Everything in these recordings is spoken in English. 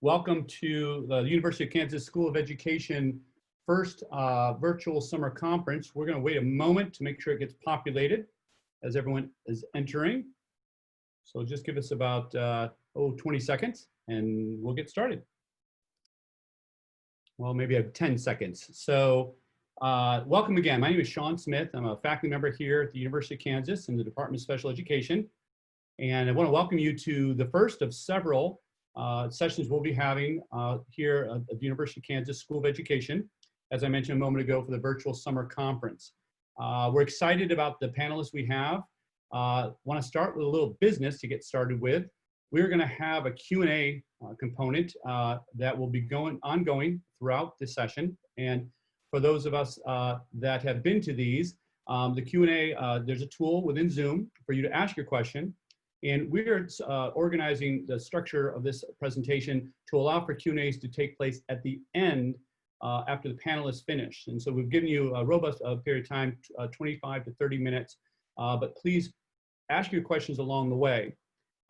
Welcome to the University of Kansas School of Education first virtual summer conference. We're going to wait a moment to make sure it gets populated as everyone is entering. So just give us about 20 seconds and we'll get started. Well, maybe I have 10 seconds. So welcome again. My name is Sean Smith. I'm a faculty member here at the University of Kansas in the Department of Special Education. And I want to welcome you to the first of several sessions we'll be having here at the University of Kansas School of Education, as I mentioned a moment ago, for the virtual summer conference. We're excited about the panelists we have. Want to start with a little business to get started with. We're going to have a Q&A component that will be ongoing throughout the session. And for those of us that have been to these, the Q&A, there's a tool within Zoom for you to ask your question. And we're organizing the structure of this presentation to allow for Q&As to take place at the end after the panelists finish. And so we've given you a robust period of time, 25 to 30 minutes, but please ask your questions along the way.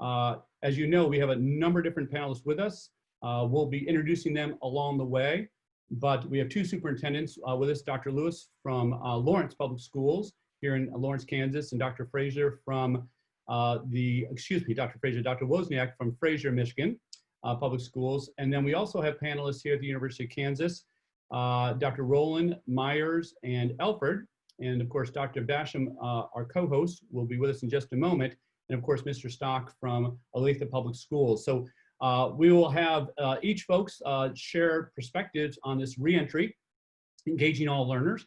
As you know, we have a number of different panelists with us. We'll be introducing them along the way, but we have two superintendents with us, Dr. Lewis from Lawrence Public Schools here in Lawrence, Kansas, and Dr. Fraser from Dr. Wozniak from Fraser, Michigan Public Schools. And then we also have panelists here at the University of Kansas, Dr. Rowland, Myers, and Elford. And of course, Dr. Basham, our co-host, will be with us in just a moment. And of course, Mr. Stock from Olathe Public Schools. So we will have each folks share perspectives on this reentry, engaging all learners.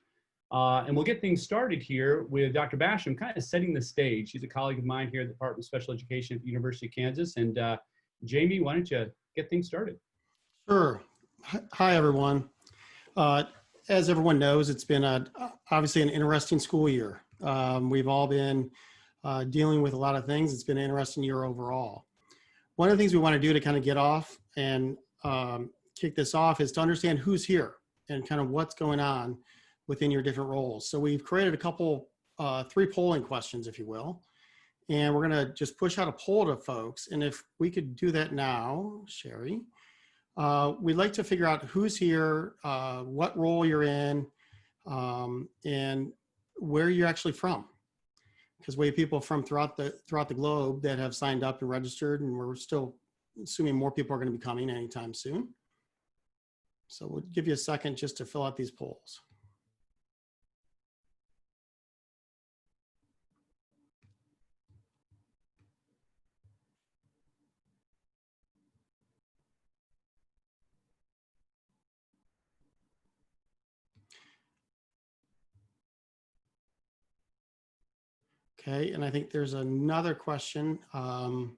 And we'll get things started here with Dr. Basham kind of setting the stage. He's a colleague of mine here at the Department of Special Education at the University of Kansas. And Jamie, why don't you get things started? Sure. Hi, everyone. As everyone knows, it's been obviously an interesting school year. We've all been dealing with a lot of things. It's been an interesting year overall. One of the things we want to do to kind of get off and kick this off is to understand who's here and kind of what's going on within your different roles. So we've created a couple, 3 polling questions, if you will, and we're gonna just push out a poll to folks. And if we could do that now, Sherry, we'd like to figure out who's here, what role you're in, and where you're actually from. Because we have people from throughout the globe that have signed up and registered, and we're still assuming more people are gonna be coming anytime soon. So we'll give you a second just to fill out these polls. Okay, and I think there's another question that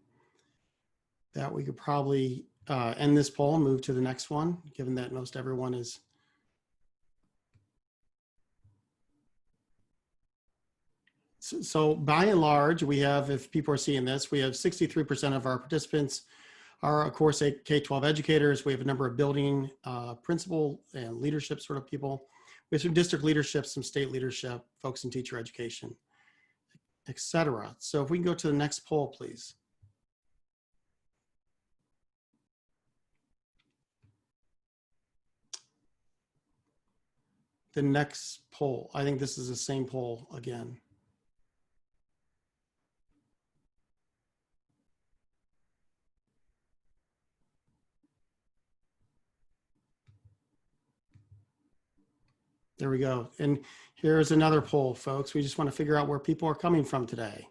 we could probably end this poll and move to the next one, given that most everyone is. So by and large, we have, if people are seeing this, we have 63% of our participants are, of course, K-12 educators. We have a number of building principal and leadership sort of people. We have some district leadership, some state leadership, folks in teacher education, etc. So if we can go to the next poll, please. The next poll, I think this is the same poll again. There we go. And here's another poll, folks. We just want to figure out where people are coming from today.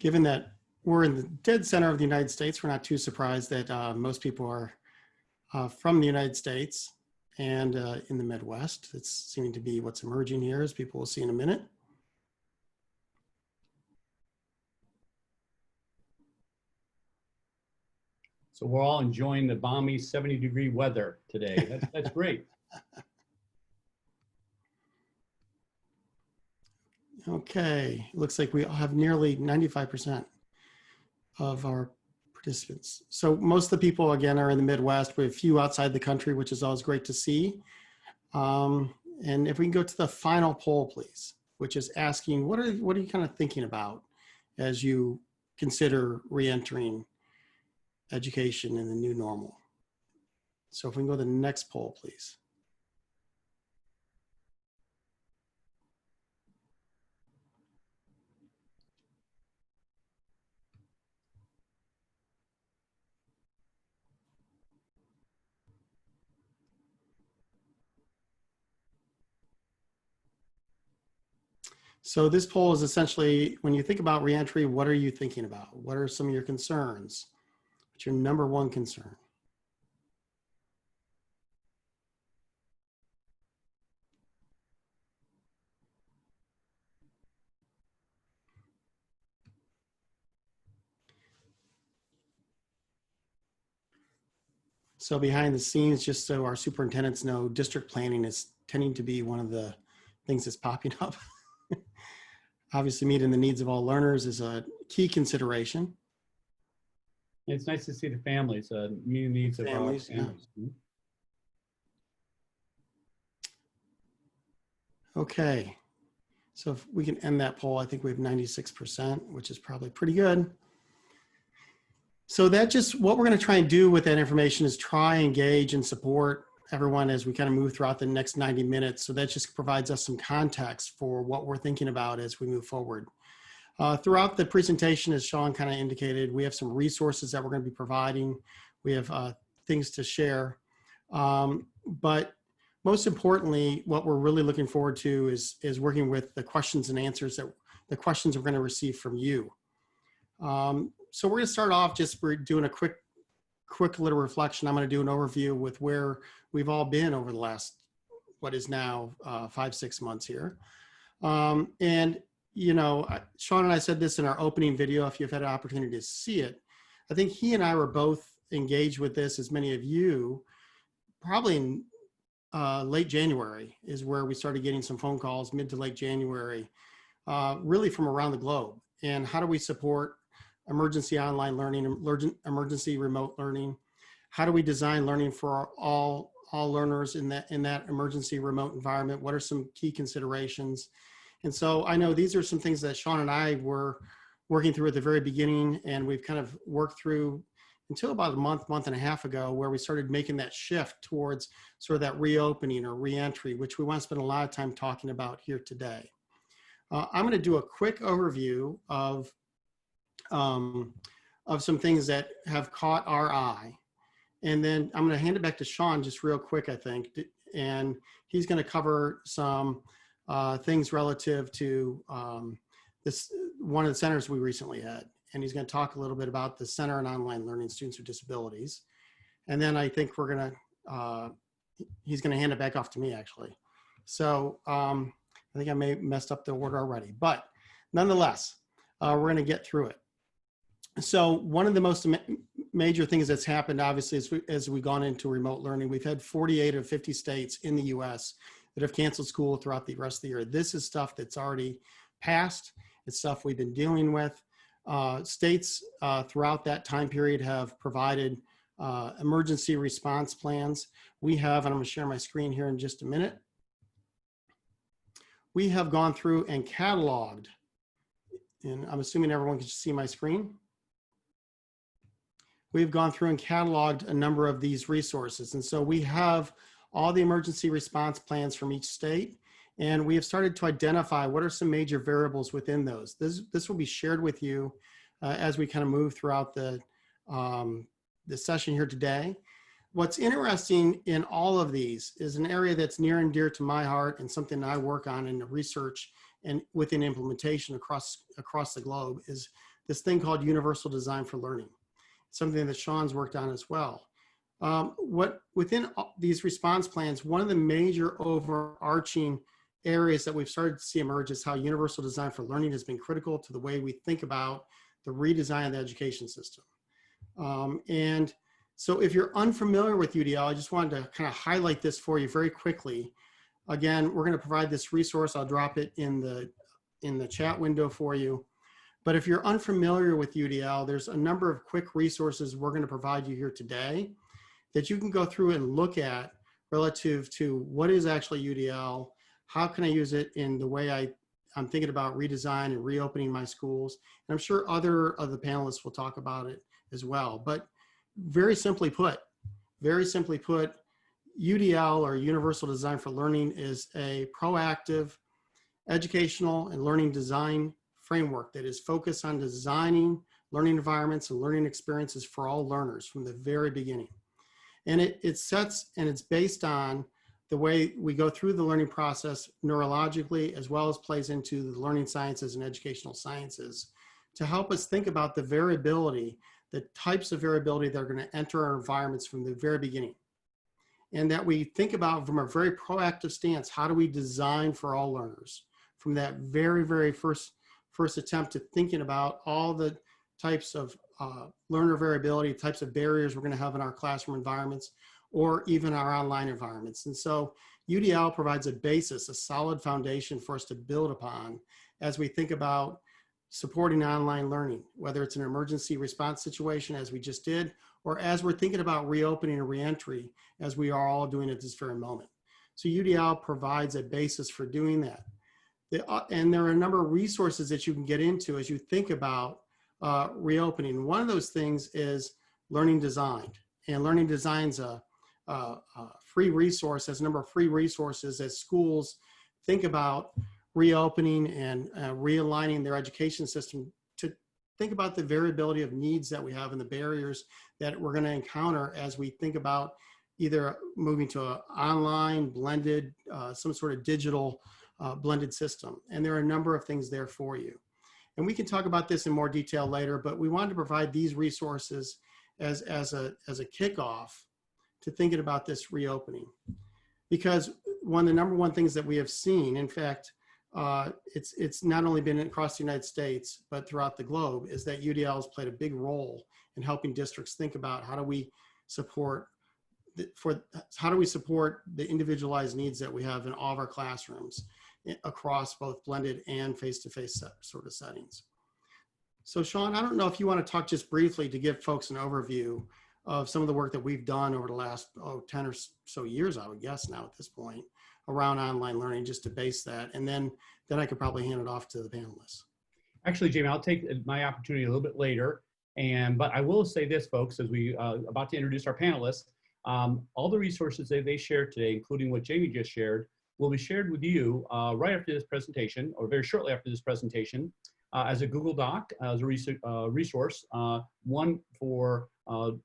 Given that we're in the dead center of the United States, we're not too surprised that most people are from the United States and in the Midwest. It's seeming to be what's emerging here, as people will see in a minute. So we're all enjoying the balmy 70-degree weather today. That's great. Okay, looks like we have nearly 95% of our participants. So most of the people, again, are in the Midwest. We have a few outside the country, which is always great to see. And if we can go to the final poll, please, which is asking, what are you kind of thinking about as you consider reentering education in the new normal? So if we can go to the next poll, please. So this poll is essentially, when you think about reentry, what are you thinking about? What are some of your concerns? What's your number one concern? So behind the scenes, just so our superintendents know, district planning is tending to be one of the things that's popping up. Obviously, meeting the needs of all learners is a key consideration. It's nice to see the families, meeting the needs of our families. Yeah. Okay, so if we can end that poll, I think we have 96%, which is probably pretty good. So that just, what we're going to try and do with that information is try, engage, and support everyone as we kind of move throughout the next 90 minutes. So that just provides us some context for what we're thinking about as we move forward. Throughout the presentation, as Sean kind of indicated, we have some resources that we're going to be providing. We have things to share. But most importantly, what we're really looking forward to is working with the questions and answers that the questions we're going to receive from you. So we're going to start off just doing a quick little reflection. I'm going to do an overview with where we've all been over the last, what is now 5-6 months here. And, you know, Sean and I said this in our opening video, if you've had an opportunity to see it. I think he and I were both engaged with this, as many of you, probably in late January is where we started getting some phone calls, mid to late January, really from around the globe. And how do we support emergency online learning, emergency remote learning? How do we design learning for all learners in that emergency remote environment? What are some key considerations? And so I know these are some things that Sean and I were working through at the very beginning, and we've kind of worked through until about a month and a half ago, where we started making that shift towards sort of that reopening or reentry, which we want to spend a lot of time talking about here today. I'm going to do a quick overview of some things that have caught our eye. And then I'm going to hand it back to Sean just real quick, I think. And he's going to cover some things relative to this one of the centers we recently had. And he's going to talk a little bit about the Center on Online Learning Students with Disabilities. And then I think we're going to, he's going to hand it back off to me, actually. So I think I may have messed up the order already, but nonetheless, we're going to get through it. So one of the most major things that's happened, obviously, as we've gone into remote learning, we've had 48 of 50 states in the US that have canceled school throughout the rest of the year. This is stuff that's already passed. It's stuff we've been dealing with. States throughout that time period have provided emergency response plans. We have, and I'm going to share my screen here in just a minute. We have gone through and cataloged, and I'm assuming everyone can see my screen. We've gone through and cataloged a number of these resources. And so we have all the emergency response plans from each state, and we have started to identify what are some major variables within those. This will be shared with you as we kind of move throughout the session here today. What's interesting in all of these is an area that's near and dear to my heart and something I work on in the research and within implementation across the globe is this thing called universal design for learning, something that Sean's worked on as well. Within these response plans, one of the major overarching areas that we've started to see emerge is how universal design for learning has been critical to the way we think about the redesign of the education system. And so if you're unfamiliar with UDL, I just wanted to kind of highlight this for you very quickly. Again, we're going to provide this resource. I'll drop it in the chat window for you. But if you're unfamiliar with UDL, there's a number of quick resources we're going to provide you here today that you can go through and look at relative to what is actually UDL, how can I use it in the way I'm thinking about redesign and reopening my schools. And I'm sure other of the panelists will talk about it as well. But very simply put, UDL, or Universal Design for Learning, is a proactive educational and learning design framework that is focused on designing learning environments and learning experiences for all learners from the very beginning. And it sets, and it's based on the way we go through the learning process neurologically, as well as plays into the learning sciences and educational sciences to help us think about the variability, the types of variability that are going to enter our environments from the very beginning. And that we think about from a very proactive stance, how do we design for all learners from that very, very first attempt to thinking about all the types of learner variability, types of barriers we're going to have in our classroom environments, or even our online environments. And so UDL provides a basis, a solid foundation for us to build upon as we think about supporting online learning, whether it's an emergency response situation, as we just did, or as we're thinking about reopening and reentry, as we are all doing at this very moment. So UDL provides a basis for doing that. And there are a number of resources that you can get into as you think about reopening. One of those things is Learning Designed. And Learning Design's a free resource, has a number of free resources as schools think about reopening and realigning their education system to think about the variability of needs that we have and the barriers that we're going to encounter as we think about either moving to an online, blended, some sort of digital blended system. And there are a number of things there for you. And we can talk about this in more detail later, but we wanted to provide these resources as a kickoff to thinking about this reopening. Because one of the number one things that we have seen, in fact, it's not only been across the United States, but throughout the globe, is that UDL has played a big role in helping districts think about how do we support the individualized needs that we have in all of our classrooms across both blended and face-to-face sort of settings. So Sean, I don't know if you want to talk just briefly to give folks an overview of some of the work that we've done over the last 10 or so years, I would guess now at this point, around online learning, just to base that. And then I could probably hand it off to the panelists. Actually, Jamie, I'll take my opportunity a little bit later. But I will say this, folks, as we about to introduce our panelists, all the resources that they shared today, including what Jamie just shared, will be shared with you right after this presentation, or very shortly after this presentation, as a Google Doc, as a resource, one for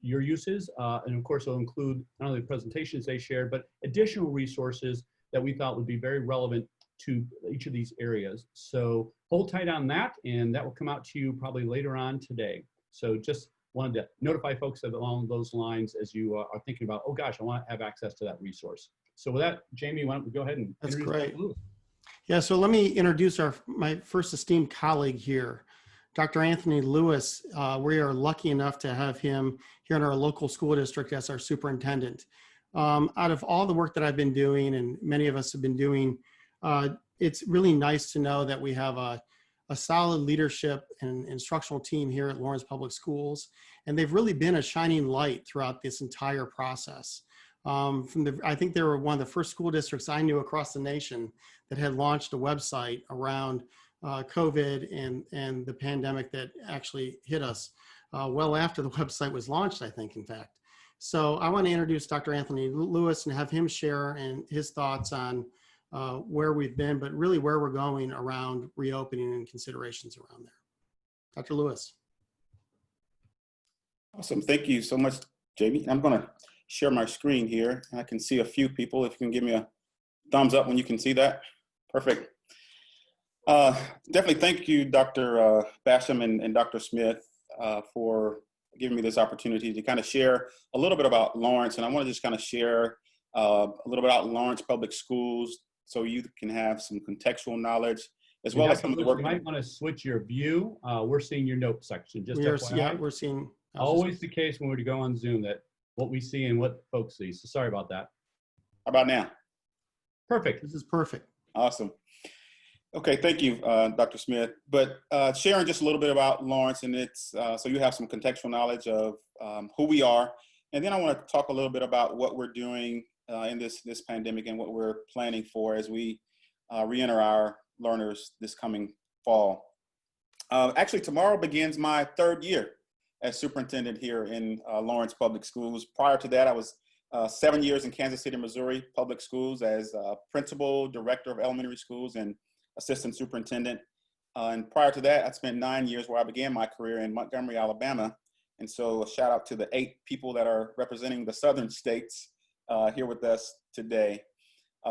your uses, and of course it'll include not only the presentations they shared, but additional resources that we thought would be very relevant to each of these areas. So hold tight on that, and that will come out to you probably later on today. So just wanted to notify folks along those lines as you are thinking about, oh gosh, I want to have access to that resource. So with that, Jamie, why don't we go ahead and That's introduce great. Dr. Lewis. Yeah, so let me introduce my first esteemed colleague here, Dr. Anthony Lewis. We are lucky enough to have him here in our local school district as our superintendent. Out of all the work that I've been doing, and many of us have been doing, it's really nice to know that we have a solid leadership and instructional team here at Lawrence Public Schools, and they've really been a shining light throughout this entire process. I think they were one of the first school districts I knew across the nation that had launched a website around COVID and the pandemic that actually hit us well after the website was launched, I think, in fact. So I want to introduce Dr. Anthony Lewis and have him share and his thoughts on where we've been, but really where we're going around reopening and considerations around there. Dr. Lewis. Awesome. Thank you so much, Jamie. I'm going to share my screen here. I can see a few people. If you can give me a thumbs up when you can see that. Perfect. Definitely thank you, Dr. Basham and Dr. Smith, for giving me this opportunity to kind of share a little bit about Lawrence. And I want to just kind of share a little bit about Lawrence Public Schools so you can have some contextual knowledge as well as some of the work. You might want to switch your view. We're seeing your note section. Just FYI. Yeah, we're seeing. Always the case when we go on Zoom that what we see and what folks see. So sorry about that. How about now? Perfect. This is perfect. Awesome. Okay, thank you, Dr. Smith. But sharing just a little bit about Lawrence, and it's so you have some contextual knowledge of who we are. And then I want to talk a little bit about what we're doing in this pandemic and what we're planning for as we re-enter our learners this coming fall. Actually, tomorrow begins my 3rd year as superintendent here in Lawrence Public Schools. Prior to that, I was 7 years in Kansas City, Missouri Public Schools as principal, director of elementary schools, and assistant superintendent. And prior to that, I spent 9 years where I began my career in Montgomery, Alabama. And so a shout out to the 8 people that are representing the southern states here with us today.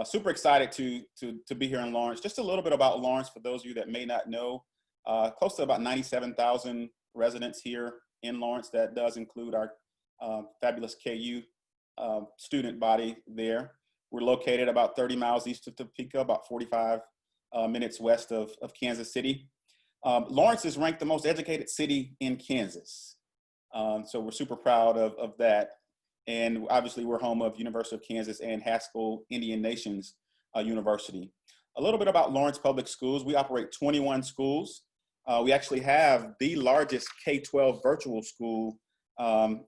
Super excited to be here in Lawrence. Just a little bit about Lawrence for those of you that may not know. Close to about 97,000 residents here in Lawrence. That does include our fabulous KU student body there. We're located about 30 miles east of Topeka, about 45 minutes west of Kansas City. Lawrence is ranked the most educated city in Kansas. So we're super proud of that. And obviously we're home of University of Kansas and Haskell Indian Nations University. A little bit about Lawrence Public Schools. We operate 21 schools. We actually have the largest K-12 virtual school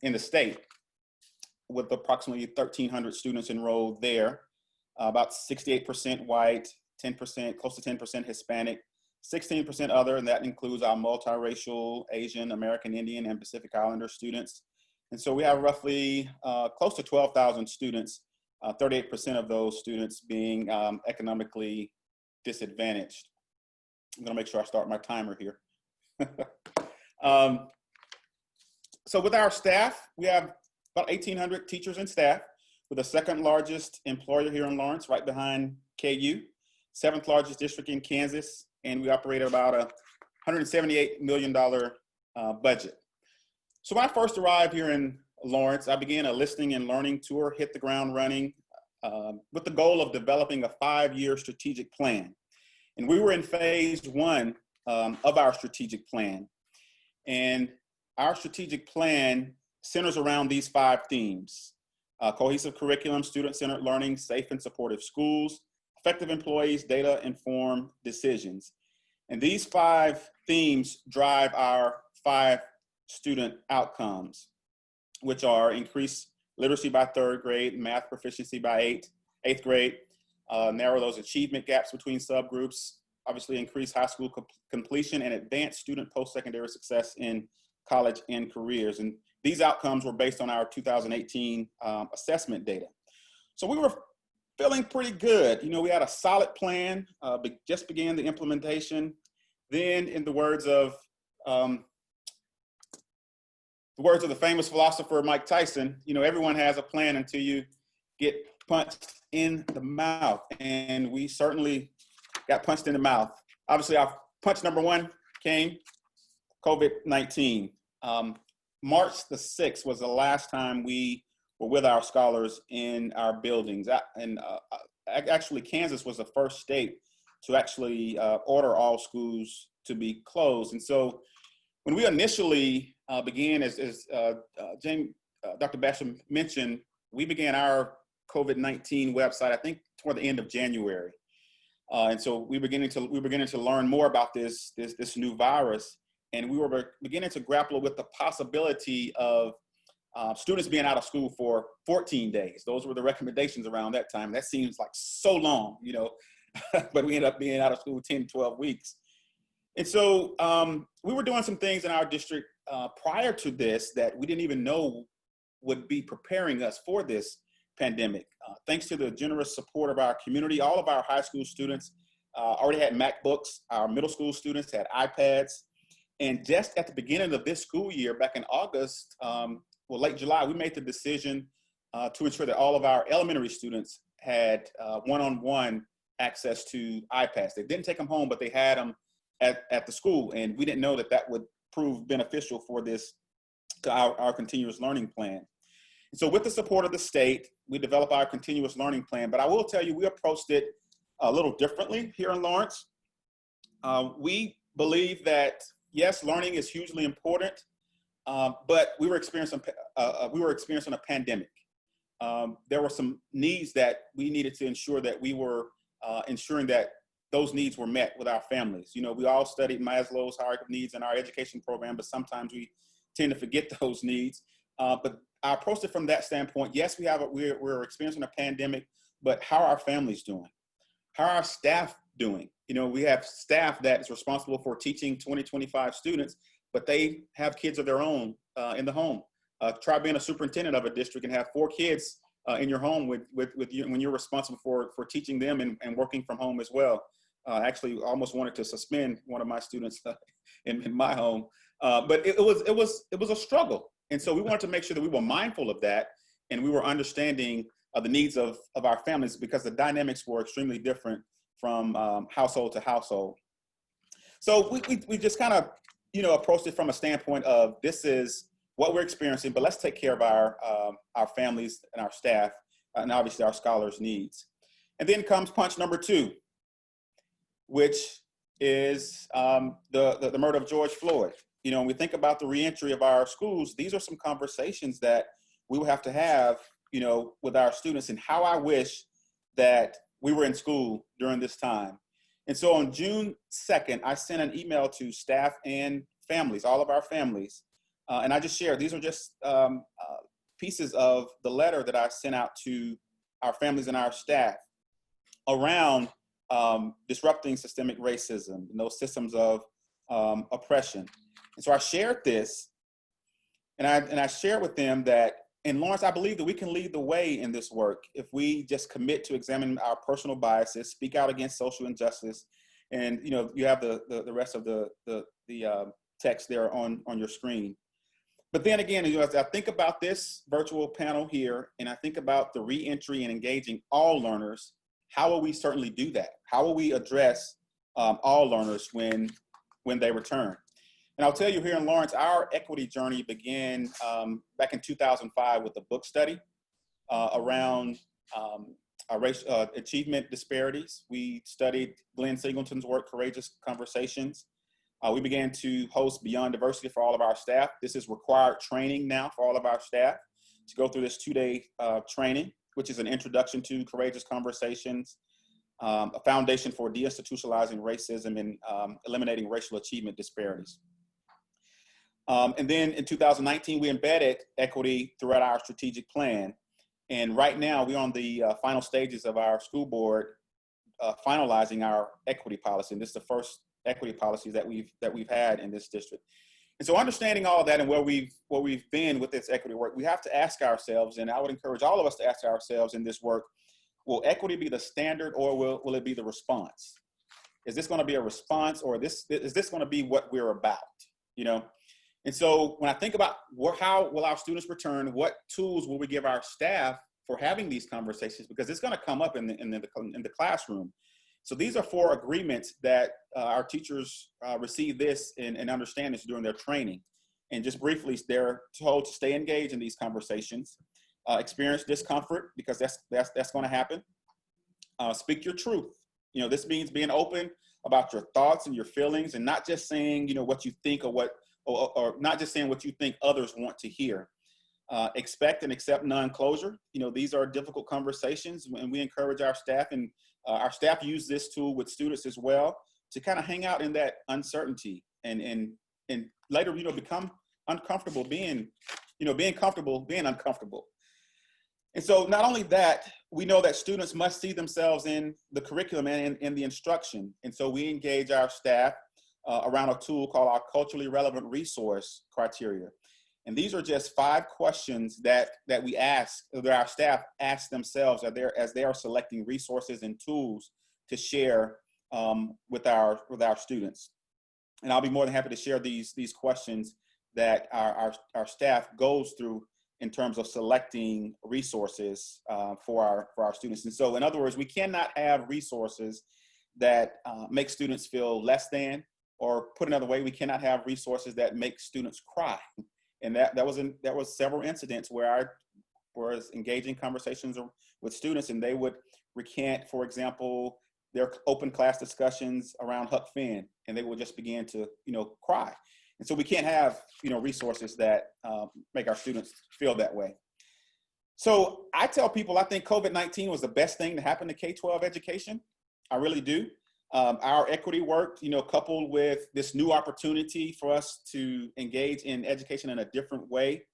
in the state with approximately 1,300 students enrolled there. About 68% white, 10%, close to 10% Hispanic, 16% other, and that includes our multiracial, Asian, American Indian, and Pacific Islander students. And so we have roughly close to 12,000 students, 38% of those students being economically disadvantaged. I'm gonna make sure I start my timer here. So with our staff, we have about 1,800 teachers and staff. We're the 2nd largest employer here in Lawrence, right behind KU, 7th largest district in Kansas, and we operate about a $178 million budget. So when I first arrived here in Lawrence, I began a listening and learning tour, hit the ground running, with the goal of developing a 5-year strategic plan. And we were in phase 1 of our strategic plan. And our strategic plan centers around these 5 themes: cohesive curriculum, student-centered learning, safe and supportive schools, effective employees, data-informed decisions. And these 5 themes drive our 5 student outcomes, which are increase literacy by 3rd grade, math proficiency by 8th grade, narrow those achievement gaps between subgroups, obviously increase high school completion, and advance student post-secondary success in college and careers. And these outcomes were based on our 2018 assessment data. So we were feeling pretty good. You know, we had a solid plan, just began the implementation. Then in the words of the famous philosopher Mike Tyson, you know, everyone has a plan until you get punched in the mouth. And we certainly got punched in the mouth. Obviously, our punch number 1 came COVID-19. March the 6th was the last time we were with our scholars in our buildings. Actually, Kansas was the first state to actually order all schools to be closed. And so when we initially began, as Dr. Basham mentioned, we began our COVID-19 website, I think, toward the end of January. And so we were beginning to learn more about this new virus, and we were beginning to grapple with the possibility of students being out of school for 14 days. Those were the recommendations around that time. That seems like so long, you know, but we ended up being out of school 10, 12 weeks. And so we were doing some things in our district prior to this that we didn't even know would be preparing us for this pandemic. Thanks to the generous support of our community, all of our high school students already had MacBooks. Our middle school students had iPads. And just at the beginning of this school year, back in August, late July, we made the decision to ensure that all of our elementary students had one-on-one access to iPads. They didn't take them home, but they had them at the school. And we didn't know that would prove beneficial for our continuous learning plan. And so with the support of the state, we developed our continuous learning plan. But I will tell you, we approached it a little differently here in Lawrence. We believe that, yes, learning is hugely important, but we were experiencing a pandemic. There were some needs that we needed to ensure that we were ensuring that those needs were met with our families. You know, we all studied Maslow's hierarchy of needs in our education program, but sometimes we tend to forget those needs. But I approached it from that standpoint. Yes, we're experiencing a pandemic, but how are our families doing? How are our staff doing? We have staff that is responsible for teaching 20, 25 students, but they have kids of their own in the home. Try being a superintendent of a district and have 4 kids in your home with you when you're responsible for teaching them and working from home as well. Actually, almost wanted to suspend one of my students in my home, but it was a struggle, and so we wanted to make sure that we were mindful of that, and we were understanding the needs of our families, because the dynamics were extremely different from household to household. So we just kind of approached it from a standpoint of, this is what we're experiencing, but let's take care of our families and our staff, and obviously our scholars' needs. And then comes punch number 2, which is the murder of George Floyd. When we think about the reentry of our schools, these are some conversations that we will have to have, with our students, and how I wish that we were in school during this time. And so on June 2nd, I sent an email to staff and families, all of our families, and I just shared, these are just pieces of the letter that I sent out to our families and our staff around disrupting systemic racism and those systems of oppression. And so I shared this, and I shared with them that, and Lawrence, I believe that we can lead the way in this work if we just commit to examine our personal biases, speak out against social injustice, and you have the rest of the text there on your screen. But then again, as I think about this virtual panel here, and I think about the reentry and engaging all learners, how will we certainly do that? How will we address all learners when they return? And I'll tell you, here in Lawrence, our equity journey began back in 2005 with a book study around race achievement disparities. We studied Glenn Singleton's work, Courageous Conversations. We began to host Beyond Diversity for all of our staff. This is required training now for all of our staff to go through this 2-day training, which is an introduction to Courageous Conversations, a foundation for deinstitutionalizing racism and eliminating racial achievement disparities. And then in 2019, we embedded equity throughout our strategic plan. And right now, we're on the final stages of our school board finalizing our equity policy. And this is the first equity policy that we've had in this district. And so understanding all of that and where we've been with this equity work, we have to ask ourselves, and I would encourage all of us to ask ourselves in this work, will equity be the standard, or will it be the response? Is this going to be a response, or is this going to be what we're about? And so when I think about how will our students return, what tools will we give our staff for having these conversations, because it's going to come up in the classroom. So these are 4 agreements that our teachers receive this and understand this during their training. And just briefly, they're told to stay engaged in these conversations, experience discomfort, because that's going to happen. Speak your truth. This means being open about your thoughts and your feelings, and not just saying what you think or not just saying what you think others want to hear. Expect and accept non-closure. These are difficult conversations, and we encourage our staff, and our staff use this tool with students as well, to kind of hang out in that uncertainty and later, become uncomfortable being comfortable being uncomfortable. And so not only that, we know that students must see themselves in the curriculum and in the instruction. And so we engage our staff around a tool called our culturally relevant resource criteria. And these are just 5 questions that we ask, that our staff ask themselves as they are selecting resources and tools to share with our students. And I'll be more than happy to share these questions that our staff goes through in terms of selecting resources for our students. And so in other words, we cannot have resources that make students feel less than, or put another way, we cannot have resources that make students cry. And that was several incidents where I was engaging conversations with students, and they would recant, for example, their open class discussions around Huck Finn, and they would just begin to, cry. And so we can't have, resources that make our students feel that way. So I tell people, I think COVID-19 was the best thing to happen to K-12 education. I really do. Our equity work, coupled with this new opportunity for us to engage in education in a different way,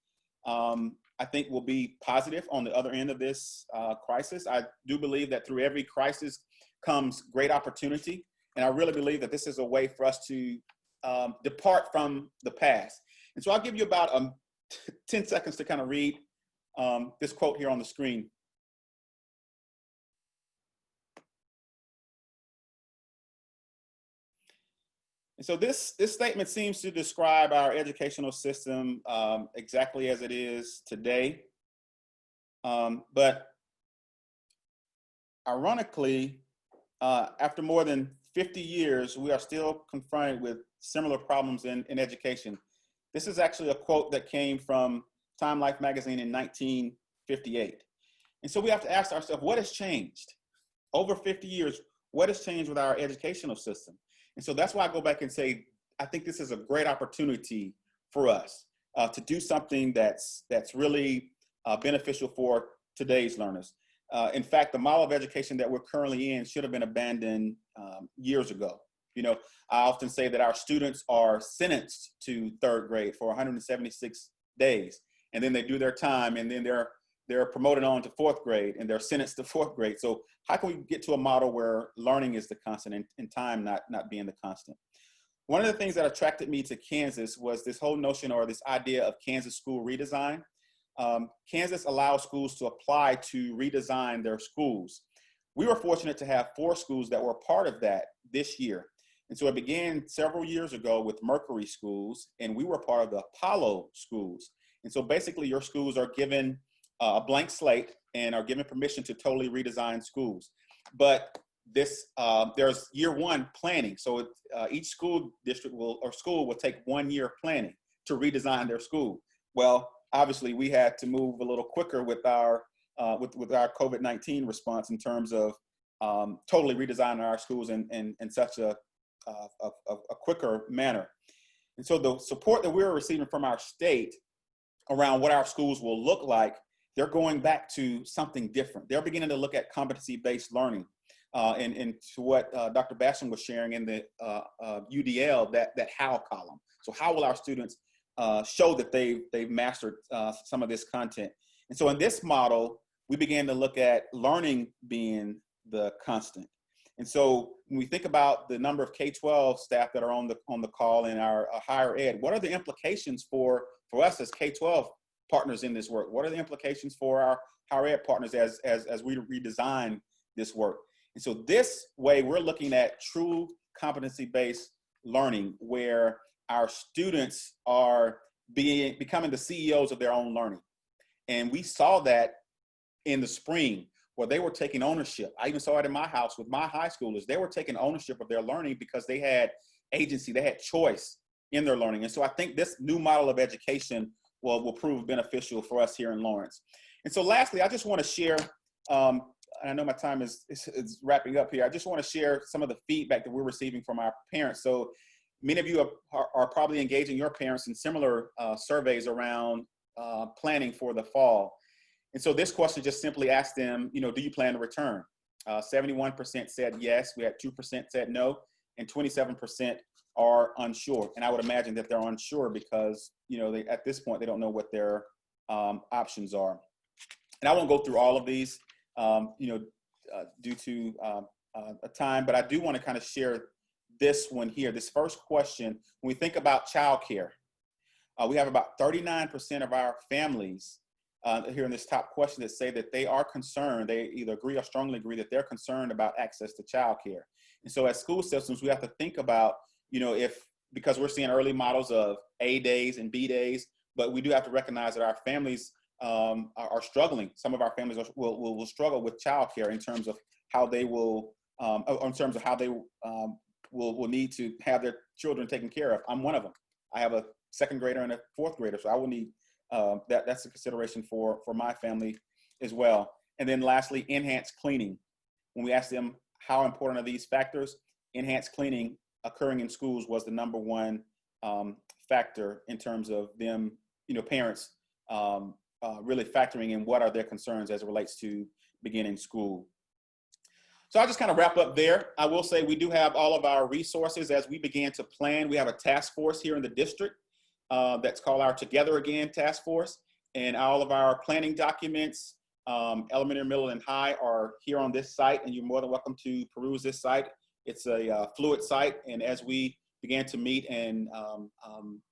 I think will be positive on the other end of this crisis. I do believe that through every crisis comes great opportunity. And I really believe that this is a way for us to depart from the past. And so I'll give you about 10 seconds to kind of read this quote here on the screen. And so this statement seems to describe our educational system exactly as it is today. But ironically, after more than 50 years, we are still confronted with similar problems in education. This is actually a quote that came from Time Life magazine in 1958. And so we have to ask ourselves, what has changed? Over 50 years, what has changed with our educational system? And so that's why I go back and say, I think this is a great opportunity for us to do something that's really beneficial for today's learners. In fact, the model of education that we're currently in should have been abandoned years ago. You know, I often say that our students are sentenced to third grade for 176 days, and then they do their time, and then they're promoted on to fourth grade, and they're sentenced to fourth grade. So how can we get to a model where learning is the constant and time not being the constant? One of the things that attracted me to Kansas was this whole notion or this idea of Kansas school redesign. Kansas allows schools to apply to redesign their schools. We were fortunate to have 4 schools that were part of that this year. And so it began several years ago with Mercury schools, and we were part of the Apollo schools. And so basically your schools are given a blank slate and are given permission to totally redesign schools. But this there's year 1 planning. So each school district school will take 1 year of planning to redesign their school. Well, obviously we had to move a little quicker with our COVID-19 response in terms of totally redesigning our schools in such a quicker manner. And so the support that we're receiving from our state around what our schools will look like, they're going back to something different. They're beginning to look at competency-based learning. And to what Dr. Basham was sharing in the UDL, that how column. So how will our students show that they've mastered some of this content? And so in this model, we began to look at learning being the constant. And so when we think about the number of K-12 staff that are on the call in our higher ed, what are the implications for us as K-12 partners in this work? What are the implications for our higher ed partners as we redesign this work? And so this way, we're looking at true competency-based learning where our students are becoming the CEOs of their own learning. And we saw that in the spring where they were taking ownership. I even saw it in my house with my high schoolers. They were taking ownership of their learning because they had agency, they had choice in their learning. And so I think this new model of education will prove beneficial for us here in Lawrence. And so lastly, I just want to share, and I know my time is wrapping up here. I just want to share some of the feedback that we're receiving from our parents. So many of you are probably engaging your parents in similar surveys around planning for the fall. And so this question just simply asked them, do you plan to return? 71% said yes. We had 2% said no, and 27% are unsure. And I would imagine that they're unsure because, at this point, they don't know what their options are. And I won't go through all of these, due to a time, but I do want to kind of share this one here. This first question, when we think about childcare, we have about 39% of our families here in this top question that say that they are concerned, they either agree or strongly agree that they're concerned about access to childcare. And so as school systems, we have to think about, because we're seeing early models of A days and B days, but we do have to recognize that our families are struggling. Some of our families will struggle with childcare in terms of how they will, will need to have their children taken care of. I'm one of them. I have a 2nd grader and a 4th grader, so I will need that's a consideration for my family as well. And then lastly, enhanced cleaning. When we asked them how important are these factors, enhanced cleaning occurring in schools was the number 1 factor in terms of them, parents really factoring in what are their concerns as it relates to beginning school. So I'll just kind of wrap up there. I will say we do have all of our resources as we began to plan. We have a task force here in the district that's called our Together Again Task Force. And all of our planning documents, elementary, middle, and high, are here on this site, and you're more than welcome to peruse this site. It's a fluid site, and as we begin to meet and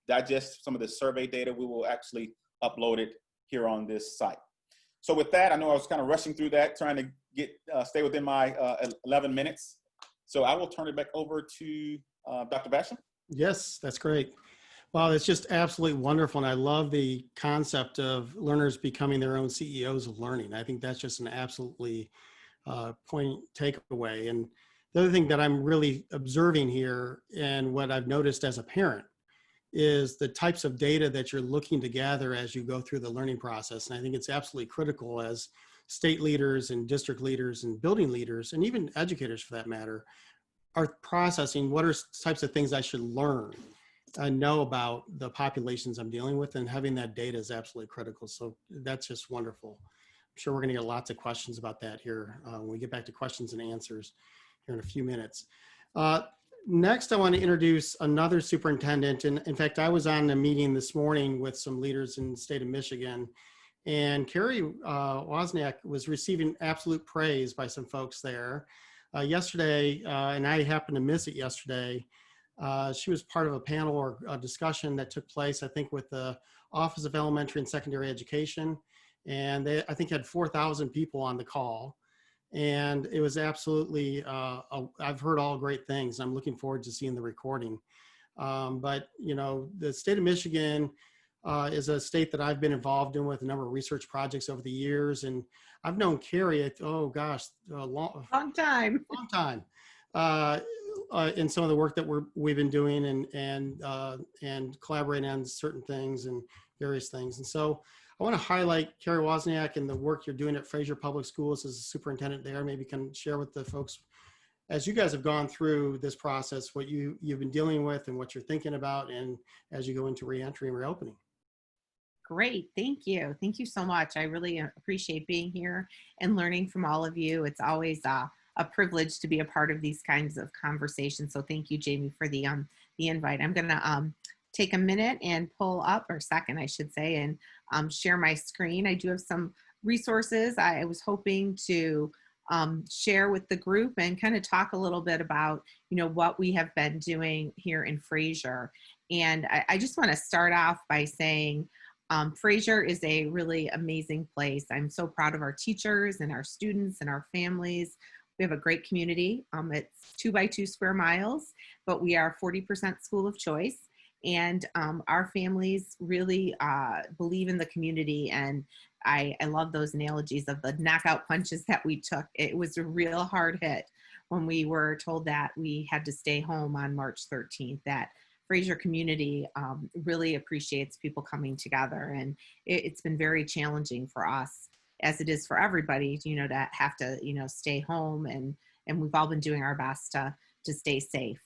digest some of the survey data, we will actually upload it here on this site. So with that, I know I was kind of rushing through that, trying to stay within my 11 minutes. So I will turn it back over to Dr. Basham. Yes, that's great. Wow, it's just absolutely wonderful. And I love the concept of learners becoming their own CEOs of learning. I think that's just an absolutely point takeaway. And the other thing that I'm really observing here, and what I've noticed as a parent, is the types of data that you're looking to gather as you go through the learning process. And I think it's absolutely critical as state leaders and district leaders and building leaders, and even educators for that matter, are processing what are types of things I should learn. I know about the populations I'm dealing with, and having that data is absolutely critical. So that's just wonderful. I'm sure we're going to get lots of questions about that here when we get back to questions and answers here in a few minutes. Next, I want to introduce another superintendent. And in fact, I was on a meeting this morning with some leaders in the state of Michigan, and Carrie Wozniak was receiving absolute praise by some folks there. Yesterday, and I happened to miss it yesterday, she was part of a panel or a discussion that took place, I think, with the Office of Elementary and Secondary Education. And they, I think, had 4,000 people on the call. And it was absolutely, I've heard all great things. I'm looking forward to seeing the recording. But, you know, the state of Michigan is a state that I've been involved in with a number of research projects over the years. And I've known Carrie, oh gosh, a long time. In some of the work that we've been doing and collaborating on certain things and various things. And so I want to highlight Carrie Wozniak and the work you're doing at Fraser Public Schools as a superintendent there. Maybe you can share with the folks, as you guys have gone through this process, what you've been dealing with and what you're thinking about, and as you go into reentry and reopening. Great, thank you. Thank you so much. I really appreciate being here and learning from all of you. It's always a privilege to be a part of these kinds of conversations. So thank you, Jamie, for the invite. I'm gonna take a minute and pull up, or second, I should say, and share my screen. I do have some resources I was hoping to share with the group and kind of talk a little bit about, you know, what we have been doing here in Fraser. And I just want to start off by saying Fraser is a really amazing place. I'm so proud of our teachers and our students and our families. We have a great community. It's 2 by 2 square miles, but we are 40% school of choice. And our families really believe in the community. And I love those analogies of the knockout punches that we took. It was a real hard hit when we were told that we had to stay home on March 13th, that Fraser community really appreciates people coming together. And it's been very challenging for us, as it is for everybody, you know, to have to, you know, stay home, and we've all been doing our best to stay safe.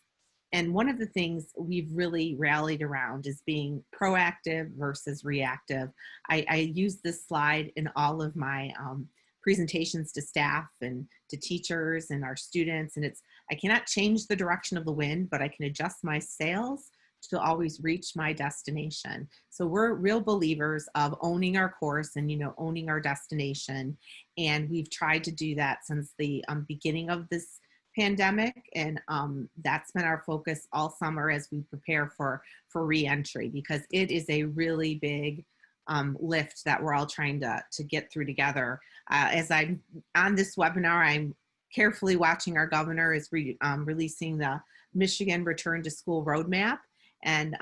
And one of the things we've really rallied around is being proactive versus reactive. I use this slide in all of my presentations to staff and to teachers and our students. And it's, I cannot change the direction of the wind, but I can adjust my sails to always reach my destination. So we're real believers of owning our course and, you know, owning our destination. And we've tried to do that since the beginning of this pandemic. And that's been our focus all summer as we prepare for reentry, because it is a really big lift that we're all trying to get through together. As I'm on this webinar, I'm carefully watching our governor is releasing the Michigan Return to School Roadmap. And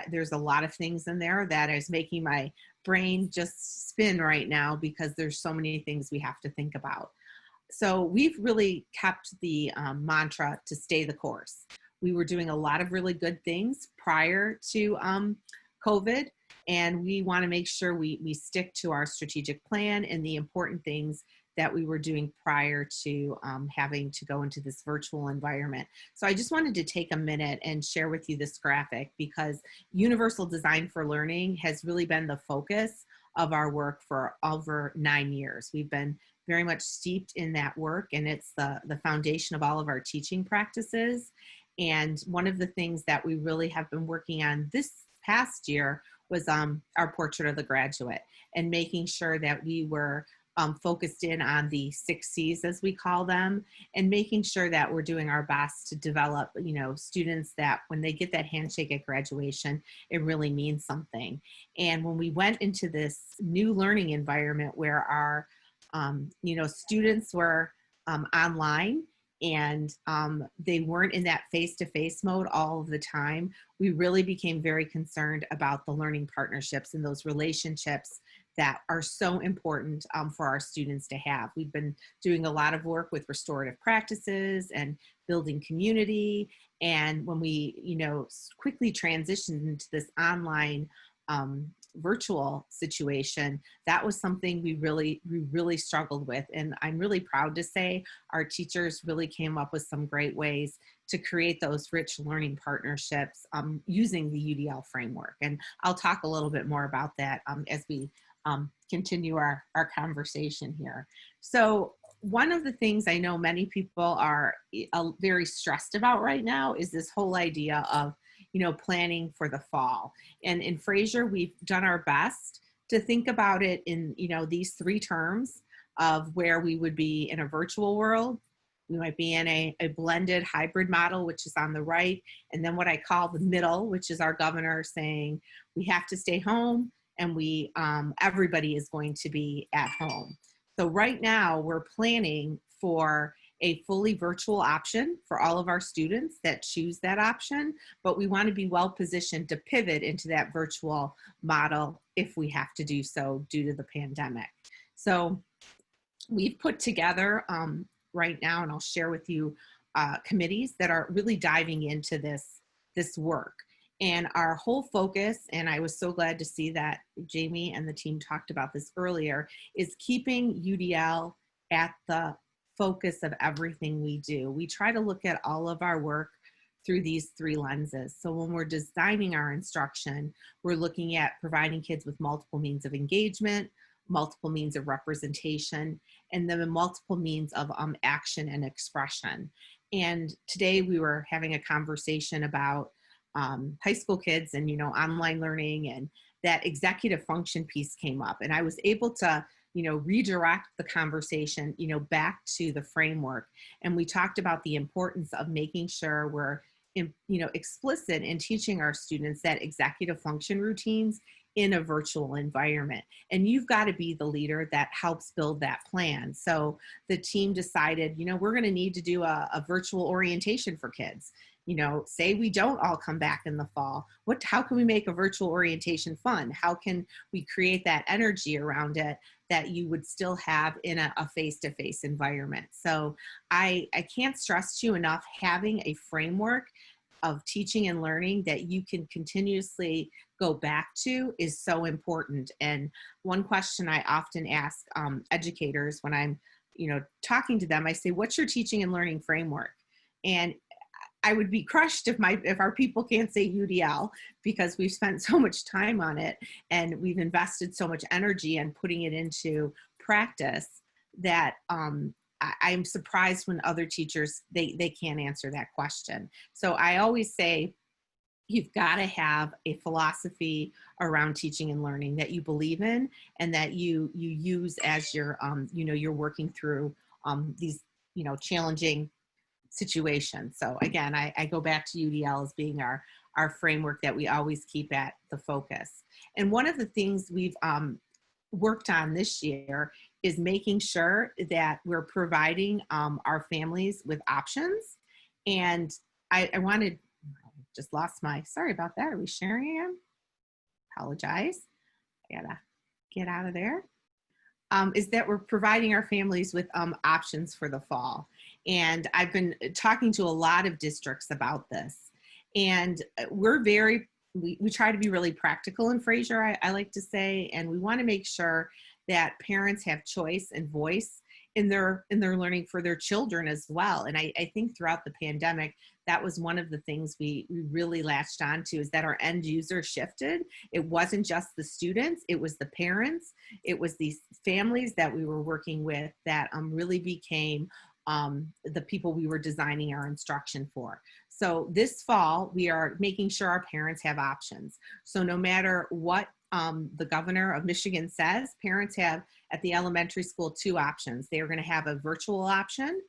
there's a lot of things in there that is making my brain just spin right now, because there's so many things we have to think about. So we've really kept the mantra to stay the course. We were doing a lot of really good things prior to COVID, and we want to make sure we stick to our strategic plan and the important things that we were doing prior to having to go into this virtual environment. So I just wanted to take a minute and share with you this graphic, because universal design for learning has really been the focus of our work for over 9 years. We've been very much steeped in that work, and it's the foundation of all of our teaching practices. And one of the things that we really have been working on this past year was our portrait of the graduate, and making sure that we were focused in on the 6 C's, as we call them, and making sure that we're doing our best to develop, students that when they get that handshake at graduation, it really means something. And when we went into this new learning environment where our, students were online, and they weren't in that face-to-face mode all of the time, we really became very concerned about the learning partnerships and those relationships that are so important for our students to have. We've been doing a lot of work with restorative practices and building community. And when we, quickly transitioned into this online virtual situation, that was something we really struggled with. And I'm really proud to say our teachers really came up with some great ways to create those rich learning partnerships using the UDL framework. And I'll talk a little bit more about that as we continue our conversation here. So one of the things I know many people are very stressed about right now is this whole idea of, planning for the fall. And in Fraser, we've done our best to think about it in, these 3 terms of where we would be in a virtual world. We might be in a blended hybrid model, which is on the right. And then what I call the middle, which is our governor saying we have to stay home, and everybody is going to be at home. So right now we're planning for a fully virtual option for all of our students that choose that option, but we want to be well positioned to pivot into that virtual model if we have to do so due to the pandemic. So we've put together right now, and I'll share with you committees that are really diving into this work. And our whole focus, and I was so glad to see that Jamie and the team talked about this earlier, is keeping UDL at the focus of everything we do. We try to look at all of our work through these 3 lenses. So when we're designing our instruction, we're looking at providing kids with multiple means of engagement, multiple means of representation, and then multiple means of action and expression. And today we were having a conversation about high school kids and, online learning, and that executive function piece came up. And I was able to, redirect the conversation, back to the framework. And we talked about the importance of making sure we're, explicit in teaching our students that executive function routines in a virtual environment. And you've got to be the leader that helps build that plan. So the team decided, we're going to need to do a virtual orientation for kids. Say we don't all come back in the fall. How can we make a virtual orientation fun? How can we create that energy around it that you would still have in a face-to-face environment? So I can't stress to you enough, having a framework of teaching and learning that you can continuously go back to is so important. And one question I often ask educators when I'm, talking to them, I say, what's your teaching and learning framework? And I would be crushed if our people can't say UDL, because we've spent so much time on it and we've invested so much energy in putting it into practice that I'm surprised when other teachers, they can't answer that question. So I always say, you've got to have a philosophy around teaching and learning that you believe in and that you use as you're, you're working through these, challenging situation. So again, I go back to UDL as being our framework that we always keep at the focus. And one of the things we've worked on this year is making sure that we're providing our families with options. And I just lost sorry about that. Are we sharing again? Apologize. I gotta get out of there. Is that we're providing our families with options for the fall. And I've been talking to a lot of districts about this. And we try to be really practical in Fraser, I like to say, and we want to make sure that parents have choice and voice in their learning for their children as well. And I think throughout the pandemic, that was one of the things we really latched onto, is that our end user shifted. It wasn't just the students, it was the parents, it was these families that we were working with that really became the people we were designing our instruction for. So this fall, we are making sure our parents have options. So no matter what the governor of Michigan says, parents have at the elementary school 2 options. They are going to have a virtual option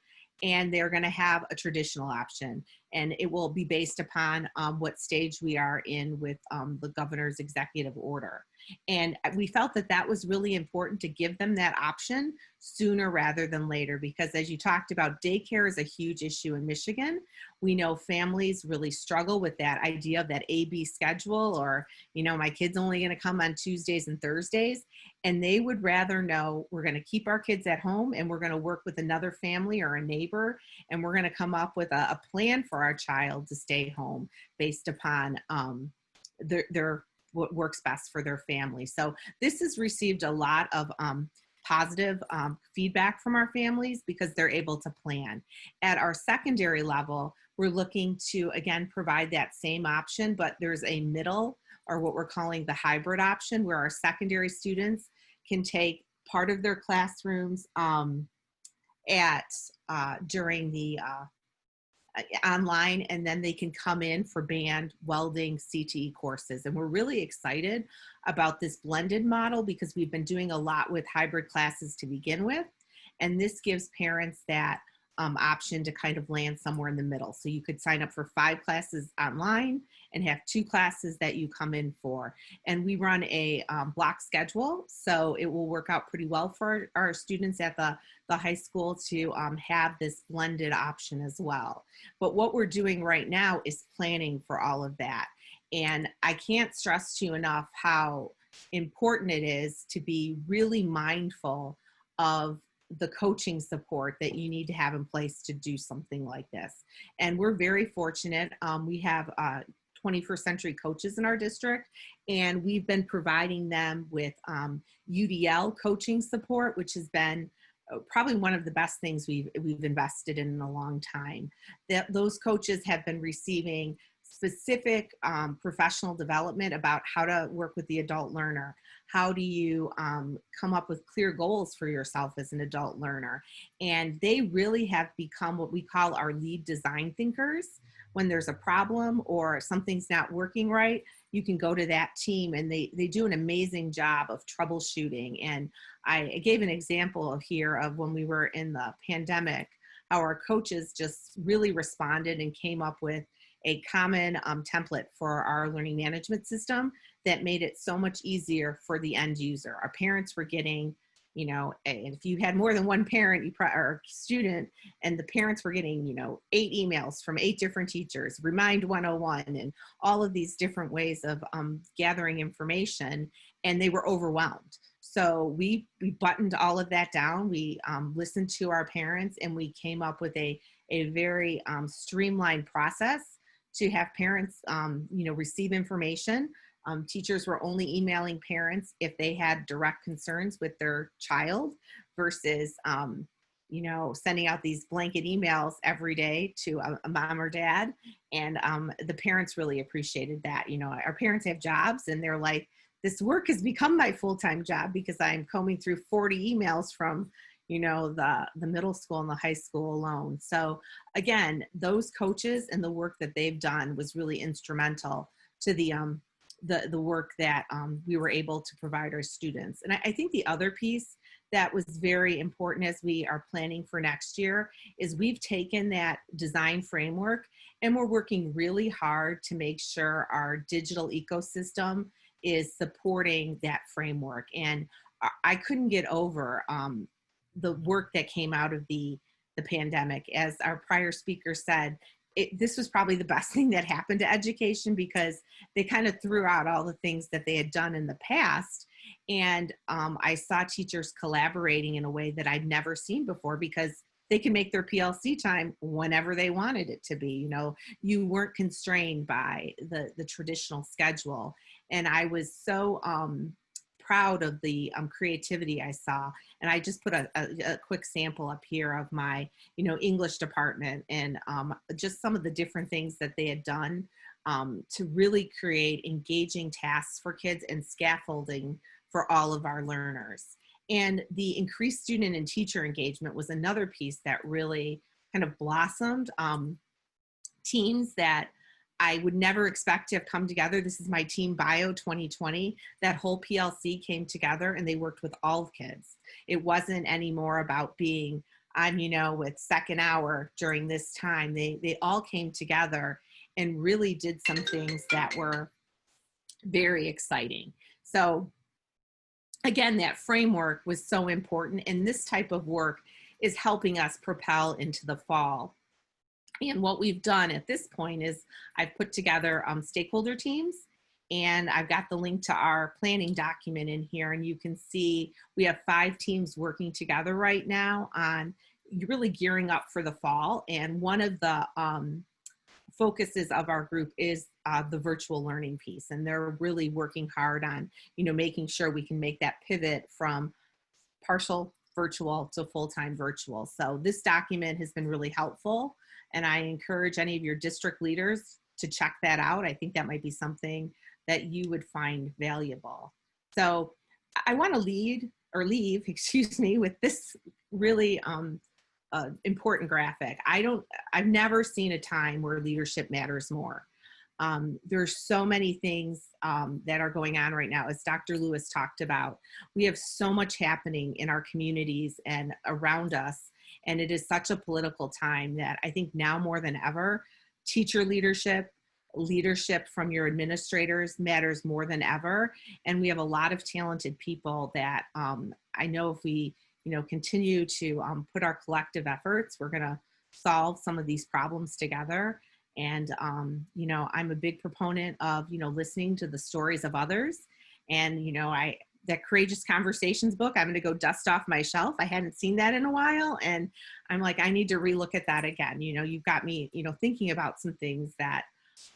and they're going to have a traditional option. And it will be based upon what stage we are in with the governor's executive order. And we felt that that was really important to give them that option sooner rather than later, because as you talked about, daycare is a huge issue in Michigan. We know families really struggle with that idea of that A-B schedule, or, you know, my kid's only going to come on Tuesdays and Thursdays. And they would rather know we're going to keep our kids at home and we're going to work with another family or a neighbor, and we're going to come up with a plan for our child to stay home based upon their what works best for their family. So this has received a lot of positive feedback from our families because they're able to plan. At our secondary level, we're looking to, again, provide that same option, but there's a middle, or what we're calling the hybrid option, where our secondary students can take part of their classrooms during the online, and then they can come in for band, welding, CTE courses. And we're really excited about this blended model because we've been doing a lot with hybrid classes to begin with. And this gives parents that option to kind of land somewhere in the middle. So you could sign up for 5 classes online and have 2 classes that you come in for. And we run a block schedule, so it will work out pretty well for our students at the high school to have this blended option as well. But what we're doing right now is planning for all of that. And I can't stress to you enough how important it is to be really mindful of the coaching support that you need to have in place to do something like this. And we're very fortunate. We have 21st century coaches in our district, and we've been providing them with UDL coaching support, which has been probably one of the best things we've invested in a long time. Those coaches have been receiving specific professional development about how to work with the adult learner. How do you come up with clear goals for yourself as an adult learner? And they really have become what we call our lead design thinkers. When there's a problem or something's not working right, you can go to that team, and they do an amazing job of troubleshooting. And I gave an example here of when we were in the pandemic, how our coaches just really responded and came up with a common template for our learning management system that made it so much easier for the end user. Our parents were getting, you know, and if you had more than one parent or student, and the parents were getting, you know, 8 emails from 8 different teachers, Remind 101, and all of these different ways of gathering information, and they were overwhelmed. So we buttoned all of that down. We listened to our parents, and we came up with a very streamlined process to have parents, you know, receive information. Teachers were only emailing parents if they had direct concerns with their child versus, you know, sending out these blanket emails every day to a mom or dad. And the parents really appreciated that. You know, our parents have jobs, and they're like, this work has become my full-time job because I'm combing through 40 emails from, you know, the middle school and the high school alone. So again, those coaches and the work that they've done was really instrumental to the work that we were able to provide our students. And I think the other piece that was very important as we are planning for next year is we've taken that design framework, and we're working really hard to make sure our digital ecosystem is supporting that framework. And I couldn't get over the work that came out of the pandemic. As our prior speaker said, this was probably the best thing that happened to education, because they kind of threw out all the things that they had done in the past. And I saw teachers collaborating in a way that I'd never seen before, because they can make their PLC time whenever they wanted it to be. You know, you weren't constrained by the traditional schedule. And I was so proud of the creativity I saw. And I just put a quick sample up here of my, you know, English department, and just some of the different things that they had done to really create engaging tasks for kids and scaffolding for all of our learners. And the increased student and teacher engagement was another piece that really kind of blossomed. Teams that I would never expect to have come together. This is my team bio 2020. That whole PLC came together and they worked with all kids. It wasn't anymore about being, I'm, with second hour during this time. They all came together and really did some things that were very exciting. So again, that framework was so important, and this type of work is helping us propel into the fall. And what we've done at this point is I've put together stakeholder teams, and I've got the link to our planning document in here, and you can see we have 5 teams working together right now on really gearing up for the fall. And one of the focuses of our group is the virtual learning piece, and they're really working hard on making sure we can make that pivot from partial virtual to full-time virtual. So this document has been really helpful, and I encourage any of your district leaders to check that out. I think that might be something that you would find valuable. So I want to leave, with this really important graphic. I've never seen a time where leadership matters more. There's so many things that are going on right now, as Dr. Lewis talked about. We have so much happening in our communities and around us, and it is such a political time that I think now more than ever, teacher leadership from your administrators matters more than ever. And we have a lot of talented people that I know if we continue to put our collective efforts, we're going to solve some of these problems together. And, I'm a big proponent of, listening to the stories of others. And, that Courageous Conversations book, I'm going to go dust off my shelf. I hadn't seen that in a while. And I'm like, I need to relook at that again. You've got me, thinking about some things that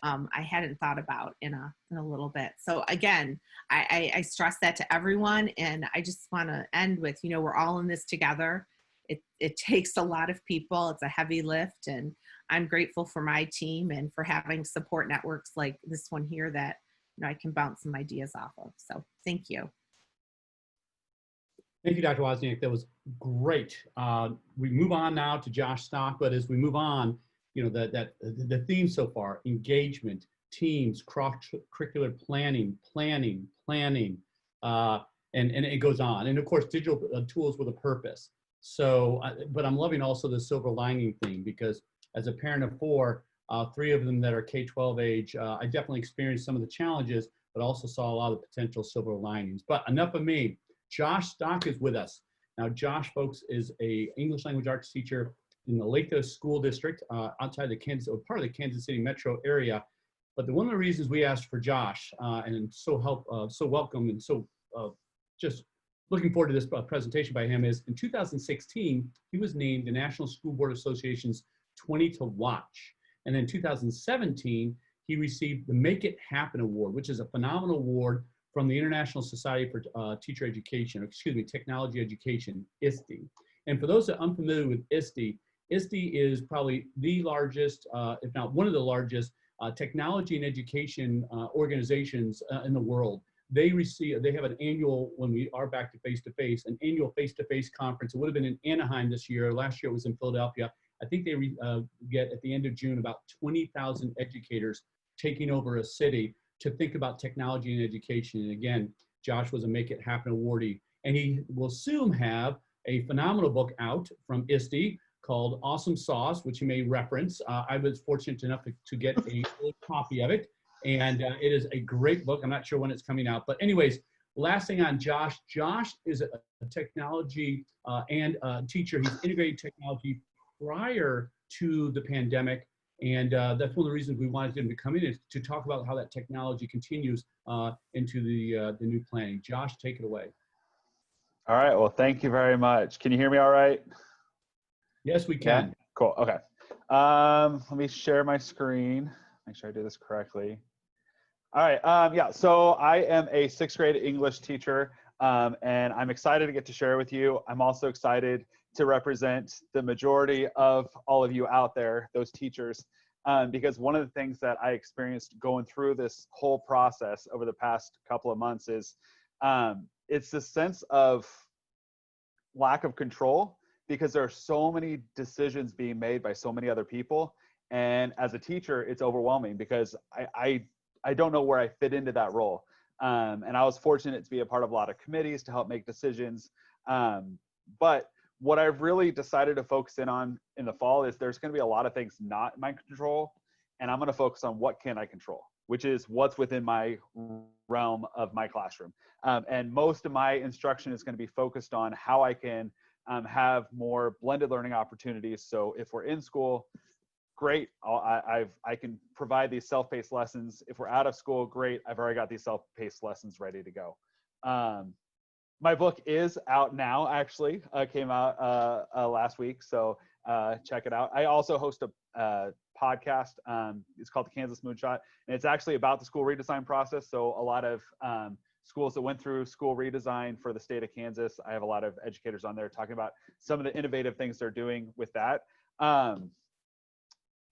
I hadn't thought about in a little bit. So again, I stress that to everyone. And I just want to end with, we're all in this together. It takes a lot of people. It's a heavy lift. And I'm grateful for my team and for having support networks like this one here that, I can bounce some ideas off of. So thank you. Thank you, Dr. Wozniak. That was great. We move on now to Josh Stock, but as we move on, the theme so far: engagement, teams, cross-curricular planning, and it goes on. And of course, digital tools with a purpose. So, but I'm loving also the silver lining theme, because as a parent of 4, 3 of them that are K-12 age, I definitely experienced some of the challenges, but also saw a lot of potential silver linings. But enough of me. Josh Stock is with us. Now, Josh, folks, is a English language arts teacher in the Latho School District outside the Kansas, or part of the Kansas City metro area. But one of the reasons we asked for Josh, and so welcome and so just looking forward to this presentation by him, is in 2016, he was named the National School Board Association's 20 to Watch. And in 2017, he received the Make It Happen Award, which is a phenomenal award from the International Society for Technology Education, ISTE. And for those that are unfamiliar with ISTE, ISTE is probably the largest, if not one of the largest, technology and education organizations in the world. They have an annual, when we are back to face-to-face, an annual face-to-face conference. It would have been in Anaheim this year. Last year it was in Philadelphia. I think they get at the end of June about 20,000 educators taking over a city to think about technology and education. And again, Josh was a Make It Happen awardee. And he will soon have a phenomenal book out from ISTE called Awesome Sauce, which you may reference. I was fortunate enough to get a copy of it. And it is a great book. I'm not sure when it's coming out. But anyways, last thing on Josh. Josh is a technology and teacher. He's integrated technology prior to the pandemic. And that's one of the reasons we wanted him to come in, is to talk about how that technology continues into the new planning. Josh, take it away. All right. Well, thank you very much. Can you hear me all right? Yes, we can. Yeah? Cool. Okay. Let me share my screen. Make sure I do this correctly. All right. Yeah. So I am a 6th grade English teacher, and I'm excited to get to share with you. I'm also excited to represent the majority of all of you out there, those teachers, because one of the things that I experienced going through this whole process over the past couple of months is it's this sense of lack of control because there are so many decisions being made by so many other people. And as a teacher, it's overwhelming because I don't know where I fit into that role. And I was fortunate to be a part of a lot of committees to help make decisions. But what I've really decided to focus in on in the fall is there's going to be a lot of things not in my control, and I'm going to focus on what can I control, which is what's within my realm of my classroom. And most of my instruction is going to be focused on how I can have more blended learning opportunities. So if we're in school, great, I can provide these self-paced lessons. If we're out of school, great, I've already got these self-paced lessons ready to go. My book is out now, actually. Came out last week, so check it out. I also host a podcast. It's called The Kansas Moonshot, and it's actually about the school redesign process. So a lot of schools that went through school redesign for the state of Kansas, I have a lot of educators on there talking about some of the innovative things they're doing with that.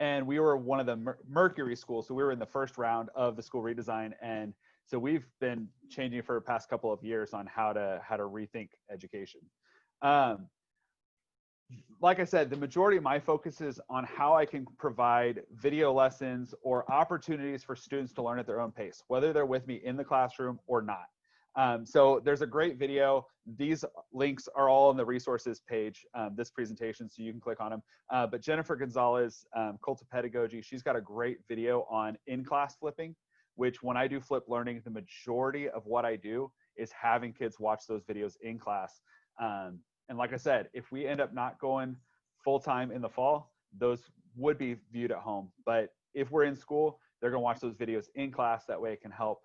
And we were one of the Mercury schools, so we were in the first round of the school redesign, and so we've been changing for the past couple of years on how to rethink education. Like I said, the majority of my focus is on how I can provide video lessons or opportunities for students to learn at their own pace, whether they're with me in the classroom or not. So there's a great video. These links are all in the resources page, this presentation, so you can click on them. But Jennifer Gonzalez, Cult of Pedagogy, she's got a great video on in-class flipping, which when I do flip learning, the majority of what I do is having kids watch those videos in class. And like I said, if we end up not going full-time in the fall, those would be viewed at home. But if we're in school, they're gonna watch those videos in class. That way it can help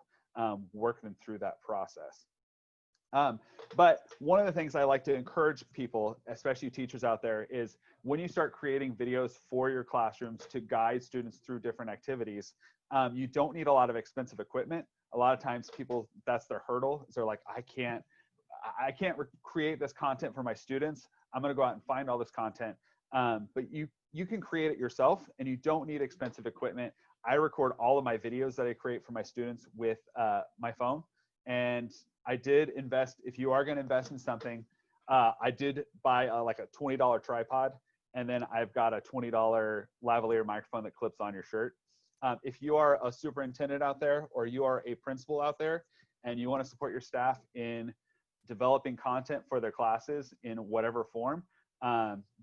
work them through that process. But one of the things I like to encourage people, especially teachers out there, is when you start creating videos for your classrooms to guide students through different activities, you don't need a lot of expensive equipment. A lot of times people, that's their hurdle. They're like, I can't create this content for my students. I'm going to go out and find all this content. But you can create it yourself, and you don't need expensive equipment. I record all of my videos that I create for my students with my phone. And I did invest, if you are going to invest in something, I did buy like a $20 tripod, and then I've got a $20 lavalier microphone that clips on your shirt. If you are a superintendent out there, or you are a principal out there, and you want to support your staff in developing content for their classes in whatever form,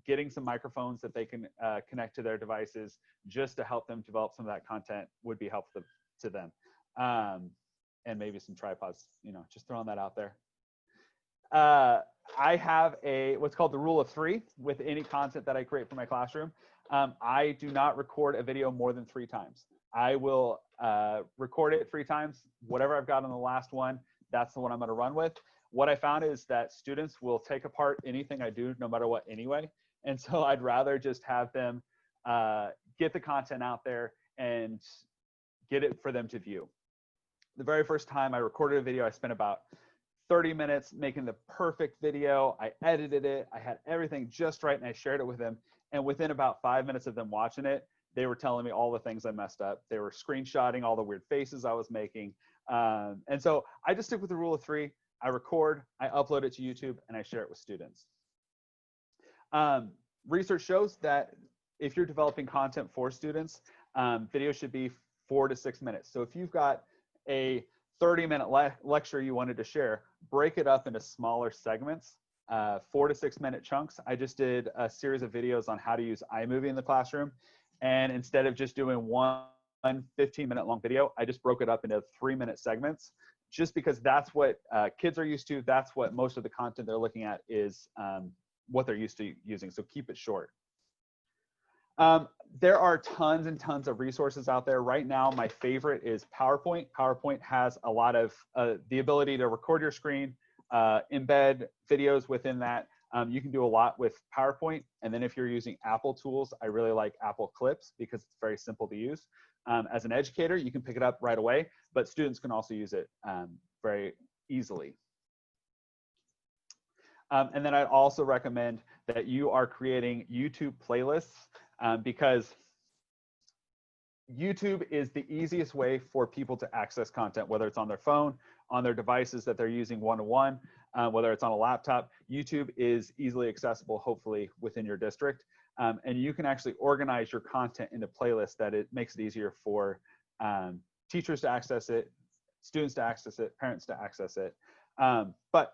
getting some microphones that they can connect to their devices just to help them develop some of that content would be helpful to them. And maybe some tripods, just throwing that out there. I have what's called the rule of 3 with any content that I create for my classroom. I do not record a video more than 3 times. I will record it 3 times. Whatever I've got on the last one, that's the one I'm going to run with. What I found is that students will take apart anything I do no matter what anyway. And so I'd rather just have them get the content out there and get it for them to view. The very first time I recorded a video, I spent about 30 minutes making the perfect video. I edited it. I had everything just right, and I shared it with them. And within about 5 minutes of them watching it, they were telling me all the things I messed up. They were screenshotting all the weird faces I was making. And so I just stick with the rule of 3. I record, I upload it to YouTube, and I share it with students. Research shows that if you're developing content for students, video should be 4 to 6 minutes. So if you've got a 30-minute lecture you wanted to share, break it up into smaller segments, 4 to 6 minute chunks. I just did a series of videos on how to use iMovie in the classroom. And instead of just doing one 15-minute long video, I just broke it up into 3-minute segments, just because that's what kids are used to. That's what most of the content they're looking at is what they're used to using. So keep it short. There are tons and tons of resources out there. Right now, my favorite is PowerPoint. PowerPoint has a lot of the ability to record your screen, embed videos within that. You can do a lot with PowerPoint. And then if you're using Apple tools, I really like Apple Clips because it's very simple to use. As an educator, you can pick it up right away, but students can also use it very easily. And then I'd also recommend that you are creating YouTube playlists because YouTube is the easiest way for people to access content, whether it's on their phone on their devices that they're using one-to-one, whether it's on a laptop. YouTube is easily accessible, hopefully, within your district. And you can actually organize your content into playlists that it makes it easier for teachers to access it, students to access it, parents to access it. But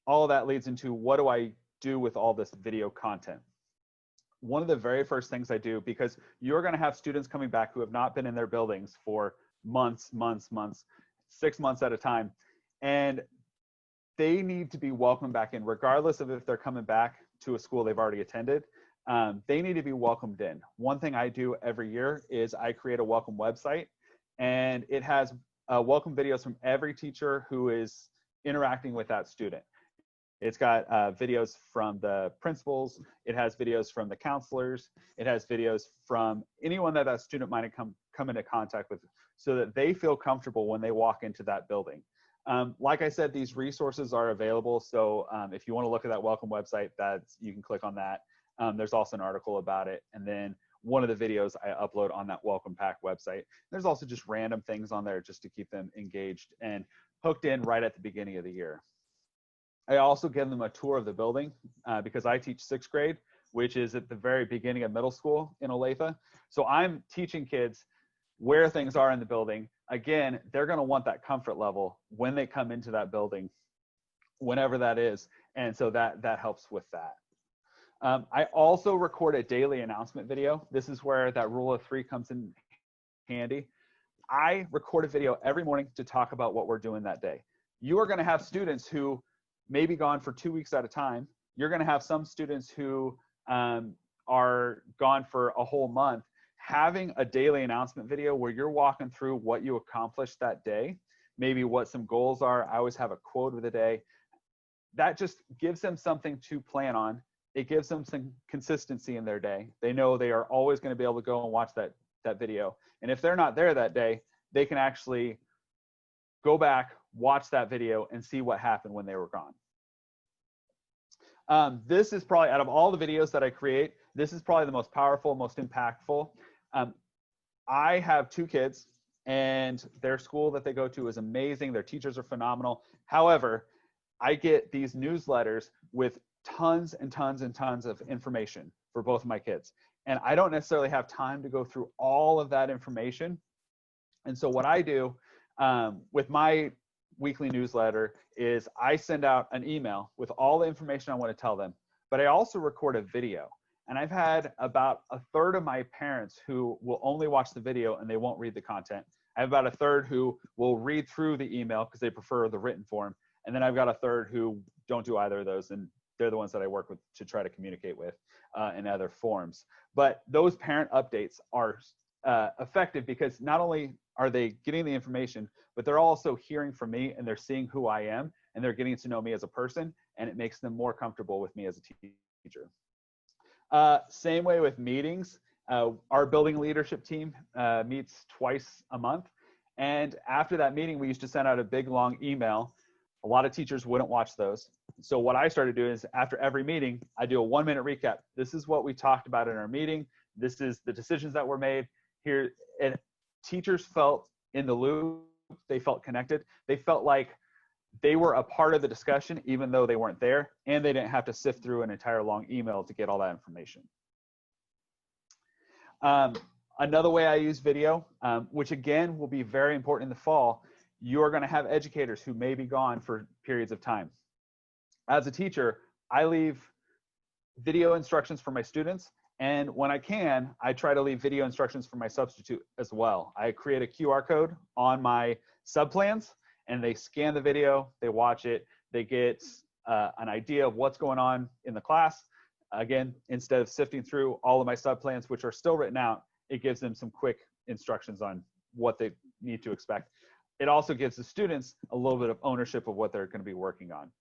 all of that leads into, what do I do with all this video content? One of the very first things I do, because you're going to have students coming back who have not been in their buildings for months, 6 months at a time, and they need to be welcomed back in, regardless of if they're coming back to a school they've already attended. They need to be welcomed in. One thing I do every year is I create a welcome website, and it has welcome videos from every teacher who is interacting with that student. It's got videos from the principals. It has videos from the counselors. It has videos from anyone that student might have come into contact with, so that they feel comfortable when they walk into that building. Like I said, these resources are available. So if you want to look at that welcome website, you can click on that. There's also an article about it. And then one of the videos I upload on that welcome pack website. There's also just random things on there just to keep them engaged and hooked in right at the beginning of the year. I also give them a tour of the building because I teach 6th grade, which is at the very beginning of middle school in Olathe. So I'm teaching kids where things are in the building. Again, they're going to want that comfort level when they come into that building, whenever that is. And so that helps with that. I also record a daily announcement video. This is where that rule of 3 comes in handy. I record a video every morning to talk about what we're doing that day. You are going to have students who may be gone for 2 weeks at a time. You're going to have some students who are gone for a whole month. Having a daily announcement video where you're walking through what you accomplished that day, maybe what some goals are. I always have a quote of the day. That just gives them something to plan on. It gives them some consistency in their day. They know they are always going to be able to go and watch that video. And if they're not there that day, they can actually go back, watch that video, and see what happened when they were gone. This is probably, out of all the videos that I create, this is probably the most powerful, most impactful. I have 2 kids, and their school that they go to is amazing. Their teachers are phenomenal. However, I get these newsletters with tons and tons and tons of information for both of my kids. And I don't necessarily have time to go through all of that information. And so what I do with my weekly newsletter is I send out an email with all the information I want to tell them, but I also record a video. And I've had about a third of my parents who will only watch the video and they won't read the content. I have about a third who will read through the email because they prefer the written form. And then I've got a third who don't do either of those, and they're the ones that I work with to try to communicate with in other forms. But those parent updates are effective because not only are they getting the information, but they're also hearing from me, and they're seeing who I am, and they're getting to know me as a person, and it makes them more comfortable with me as a teacher. Same way with meetings. Our building leadership team meets twice a month. And after that meeting, we used to send out a big, long email. A lot of teachers wouldn't watch those. So what I started doing is after every meeting, I do a 1-minute recap. This is what we talked about in our meeting. This is the decisions that were made here. And teachers felt in the loop. They felt connected. They felt like they were a part of the discussion, even though they weren't there, and they didn't have to sift through an entire long email to get all that information. Another way I use video, which again will be very important in the fall, you're going to have educators who may be gone for periods of time. As a teacher, I leave video instructions for my students, and when I can, I try to leave video instructions for my substitute as well. I create a QR code on my subplans, and they scan the video, they watch it, they get an idea of what's going on in the class. Again, instead of sifting through all of my subplans, which are still written out, it gives them some quick instructions on what they need to expect. It also gives the students a little bit of ownership of what they're going to be working on.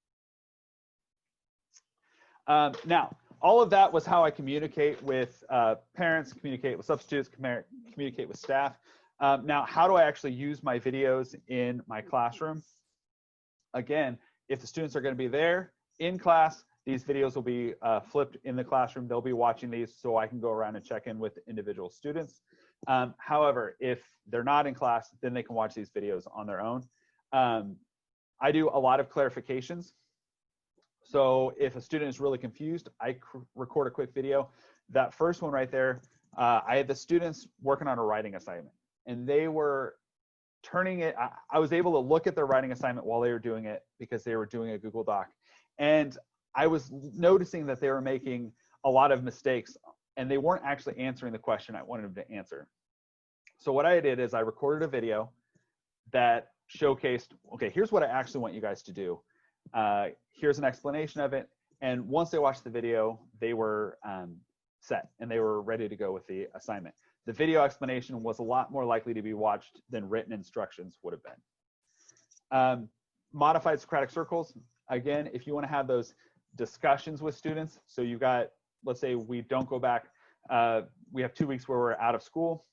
Now, all of that was how I communicate with parents, communicate with substitutes, communicate with staff. Now, how do I actually use my videos in my classroom? Again, if the students are going to be there in class, these videos will be flipped in the classroom. They'll be watching these so I can go around and check in with individual students. However, if they're not in class, then they can watch these videos on their own. I do a lot of clarifications. So if a student is really confused, I record a quick video. That first one right there, I had the students working on a writing assignment, and they were turning it. I was able to look at their writing assignment while they were doing it because they were doing a Google Doc. And I was noticing that they were making a lot of mistakes, and they weren't actually answering the question I wanted them to answer. So what I did is I recorded a video that showcased, okay, here's what I actually want you guys to do. Here's an explanation of it. And once they watched the video, they were set and they were ready to go with the assignment. The video explanation was a lot more likely to be watched than written instructions would have been. Modified Socratic circles. Again, if you want to have those discussions with students, so you got, let's say we don't go back, we have 2 weeks where we're out of school.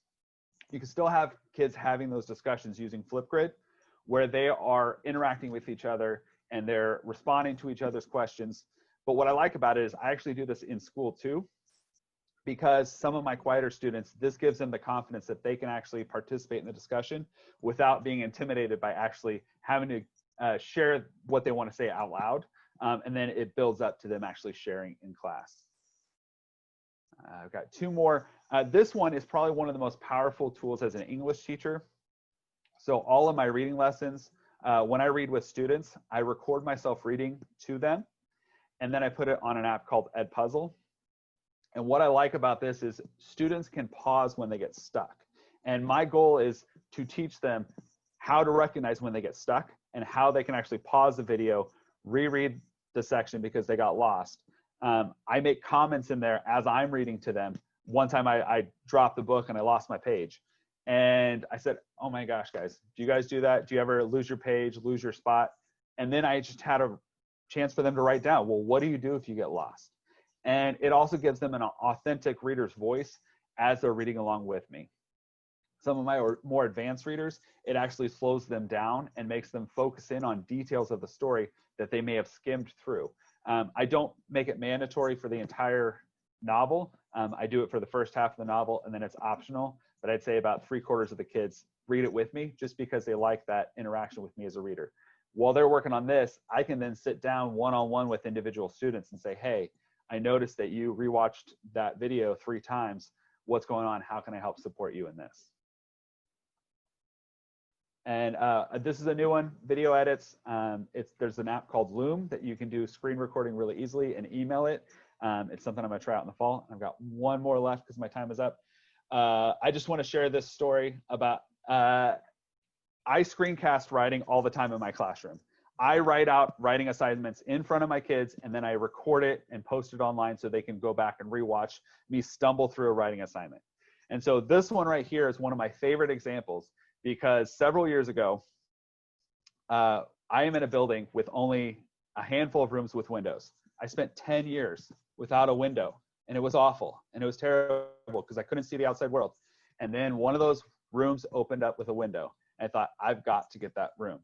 You can still have kids having those discussions using Flipgrid, where they are interacting with each other and they're responding to each other's questions. But what I like about it is I actually do this in school too, because some of my quieter students, this gives them the confidence that they can actually participate in the discussion without being intimidated by actually having to share what they want to say out loud. And then it builds up to them actually sharing in class. I've got 2 more. This one is probably one of the most powerful tools as an English teacher. So all of my reading lessons, when I read with students, I record myself reading to them, and then I put it on an app called Edpuzzle. And what I like about this is students can pause when they get stuck. And my goal is to teach them how to recognize when they get stuck and how they can actually pause the video, reread the section because they got lost. I make comments in there as I'm reading to them. One time I dropped the book and I lost my page. And I said, oh my gosh, guys, do you guys do that? Do you ever lose your page, lose your spot? And then I just had a chance for them to write down, well, what do you do if you get lost? And it also gives them an authentic reader's voice as they're reading along with me. Some of my more advanced readers, it actually slows them down and makes them focus in on details of the story that they may have skimmed through. I don't make it mandatory for the entire novel. I do it for the first half of the novel, and then it's optional. But I'd say about 3/4 of the kids read it with me just because they like that interaction with me as a reader. While they're working on this, I can then sit down one-on-one with individual students and say, hey, I noticed that you rewatched that video 3 times. What's going on? How can I help support you in this? And this is a new one, video edits. There's an app called Loom that you can do screen recording really easily and email it. It's something I'm gonna try out in the fall. I've got 1 more left because my time is up. I just wanna share this story about, I screencast writing all the time in my classroom. I write out writing assignments in front of my kids, and then I record it and post it online so they can go back and rewatch me stumble through a writing assignment. And so this one right here is one of my favorite examples because several years ago, I am in a building with only a handful of rooms with windows. I spent 10 years without a window, and it was awful, and it was terrible because I couldn't see the outside world. And then one of those rooms opened up with a window, and I thought, I've got to get that room.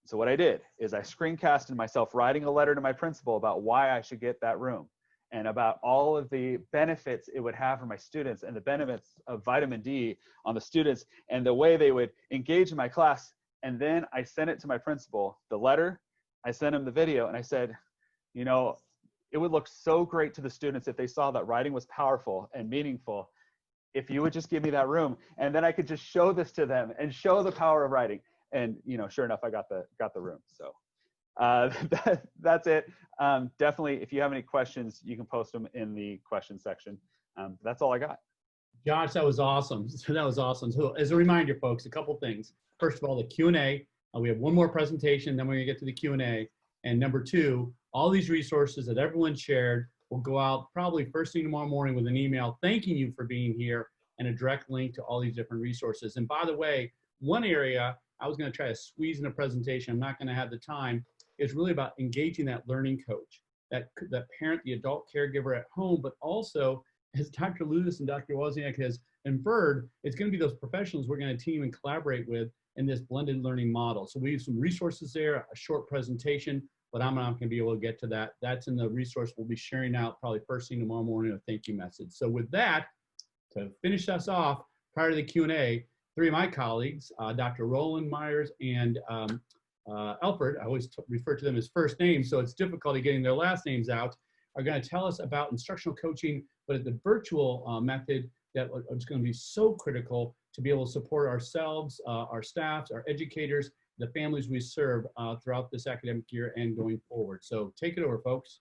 So what I did is I screencasted myself writing a letter to my principal about why I should get that room and about all of the benefits it would have for my students and the benefits of vitamin D on the students and the way they would engage in my class. And then I sent it to my principal, the letter, I sent him the video, and I said, you know, it would look so great to the students if they saw that writing was powerful and meaningful if you would just give me that room. And then I could just show this to them and show the power of writing. And, you know, sure enough, I got the room. So that's it. Definitely, if you have any questions, you can post them in the question section. That's all I got. Josh, that was awesome. That was awesome. So as a reminder, folks, a couple things. First of all, the Q&A. We have 1 more presentation, then we're going to get to the Q&A. And number 2, all these resources that everyone shared will go out probably first thing tomorrow morning with an email thanking you for being here and a direct link to all these different resources. And by the way, one area I was going to try to squeeze in a presentation, I'm not going to have the time, is really about engaging that learning coach, that parent, the adult caregiver at home, but also, as Dr. Ludus and Dr. Wozniak has inferred, it's going to be those professionals we're going to team and collaborate with in this blended learning model. So we have some resources there, a short presentation, but I'm not going to be able to get to that. That's in the resource we'll be sharing out probably first thing tomorrow morning, a thank you message. So with that, to finish us off, prior to the Q&A, 3 of my colleagues, Dr. Roland Myers and Elford, I always refer to them as first names, so it's difficulty getting their last names out, are going to tell us about instructional coaching, but the virtual method that is going to be so critical to be able to support ourselves, our staffs, our educators, the families we serve throughout this academic year and going forward. So take it over, folks.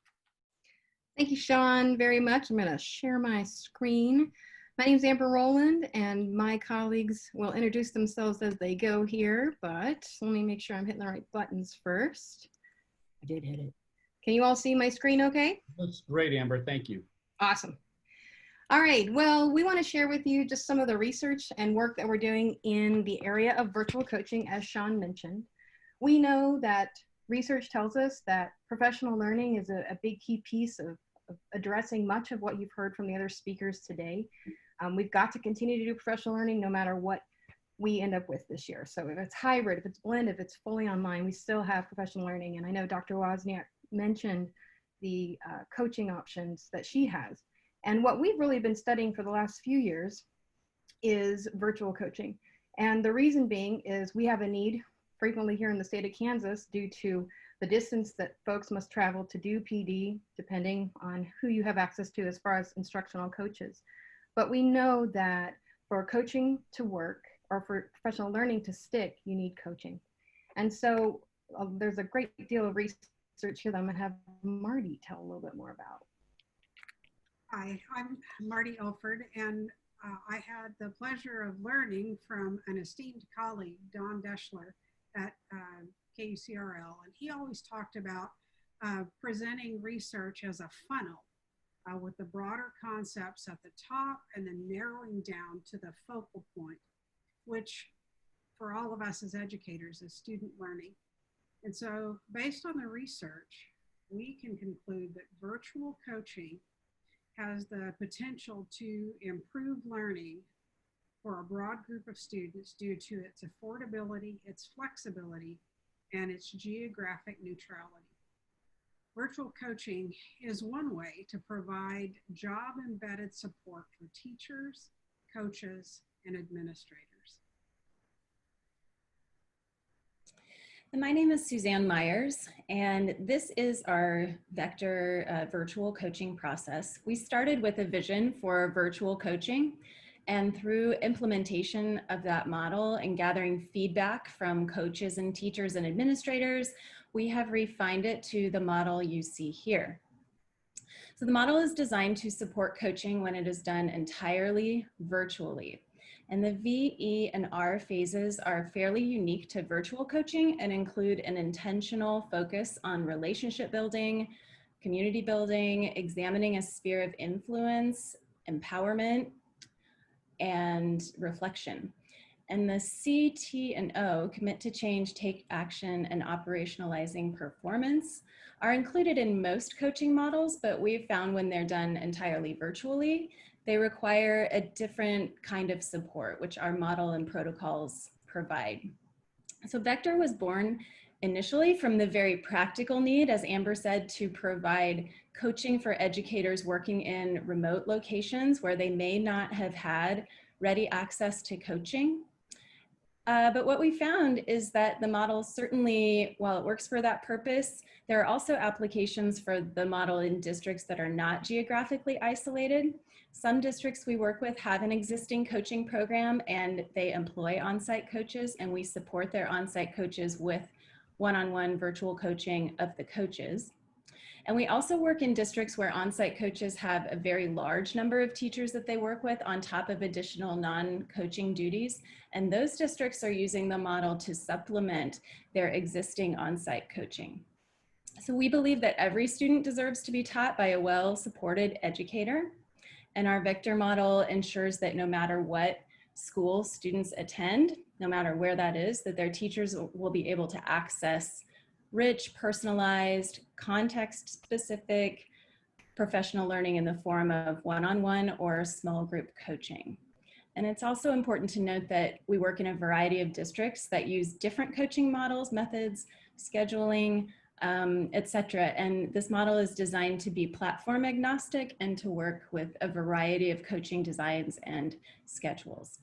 Thank you, Sean, very much. I'm going to share my screen. My name is Amber Rowland, and my colleagues will introduce themselves as they go here, but let me make sure I'm hitting the right buttons first. I did hit it. Can you all see my screen okay? That's great, Amber. Thank you. Awesome. All right, well, we want to share with you just some of the research and work that we're doing in the area of virtual coaching, as Sean mentioned. We know that research tells us that professional learning is a big key piece of addressing much of what you've heard from the other speakers today. We've got to continue to do professional learning no matter what we end up with this year. So if it's hybrid, if it's blended, if it's fully online, we still have professional learning. And I know Dr. Wozniak mentioned the coaching options that she has. And what we've really been studying for the last few years is virtual coaching. And the reason being is we have a need frequently here in the state of Kansas due to the distance that folks must travel to do PD, depending on who you have access to as far as instructional coaches. But we know that for coaching to work or for professional learning to stick, you need coaching. And so there's a great deal of research here that I'm going to have Marty tell a little bit more about. Hi, I'm Marty Elford, and I had the pleasure of learning from an esteemed colleague, Don Deschler, at KUCRL, and he always talked about presenting research as a funnel with the broader concepts at the top and then narrowing down to the focal point, which for all of us as educators is student learning. And so based on the research, we can conclude that virtual coaching has the potential to improve learning for a broad group of students due to its affordability, its flexibility, and its geographic neutrality. Virtual coaching is one way to provide job-embedded support for teachers, coaches, and administrators. My name is Suzanne Myers, and this is our Vector virtual coaching process. We started with a vision for virtual coaching, and through implementation of that model and gathering feedback from coaches and teachers and administrators, we have refined it to the model you see here. So the model is designed to support coaching when it is done entirely virtually. And the V, E, and R phases are fairly unique to virtual coaching and include an intentional focus on relationship building, community building, examining a sphere of influence, empowerment, and reflection. And the C, T, and O, commit to change, take action, and operationalizing performance, are included in most coaching models, but we've found when they're done entirely virtually, they require a different kind of support, which our model and protocols provide. So Vector was born initially from the very practical need, as Amber said, to provide coaching for educators working in remote locations where they may not have had ready access to coaching. But what we found is that the model certainly, while it works for that purpose, there are also applications for the model in districts that are not geographically isolated. Some districts we work with have an existing coaching program and they employ on-site coaches, and we support their on-site coaches with one-on-one virtual coaching of the coaches. And we also work in districts where on-site coaches have a very large number of teachers that they work with on top of additional non-coaching duties. And those districts are using the model to supplement their existing on-site coaching. So we believe that every student deserves to be taught by a well-supported educator. And our Vector model ensures that no matter what school students attend, no matter where that is, that their teachers will be able to access rich, personalized, context-specific professional learning in the form of one-on-one or small group coaching. And it's also important to note that we work in a variety of districts that use different coaching models, methods, scheduling, etc. And this model is designed to be platform agnostic and to work with a variety of coaching designs and schedules.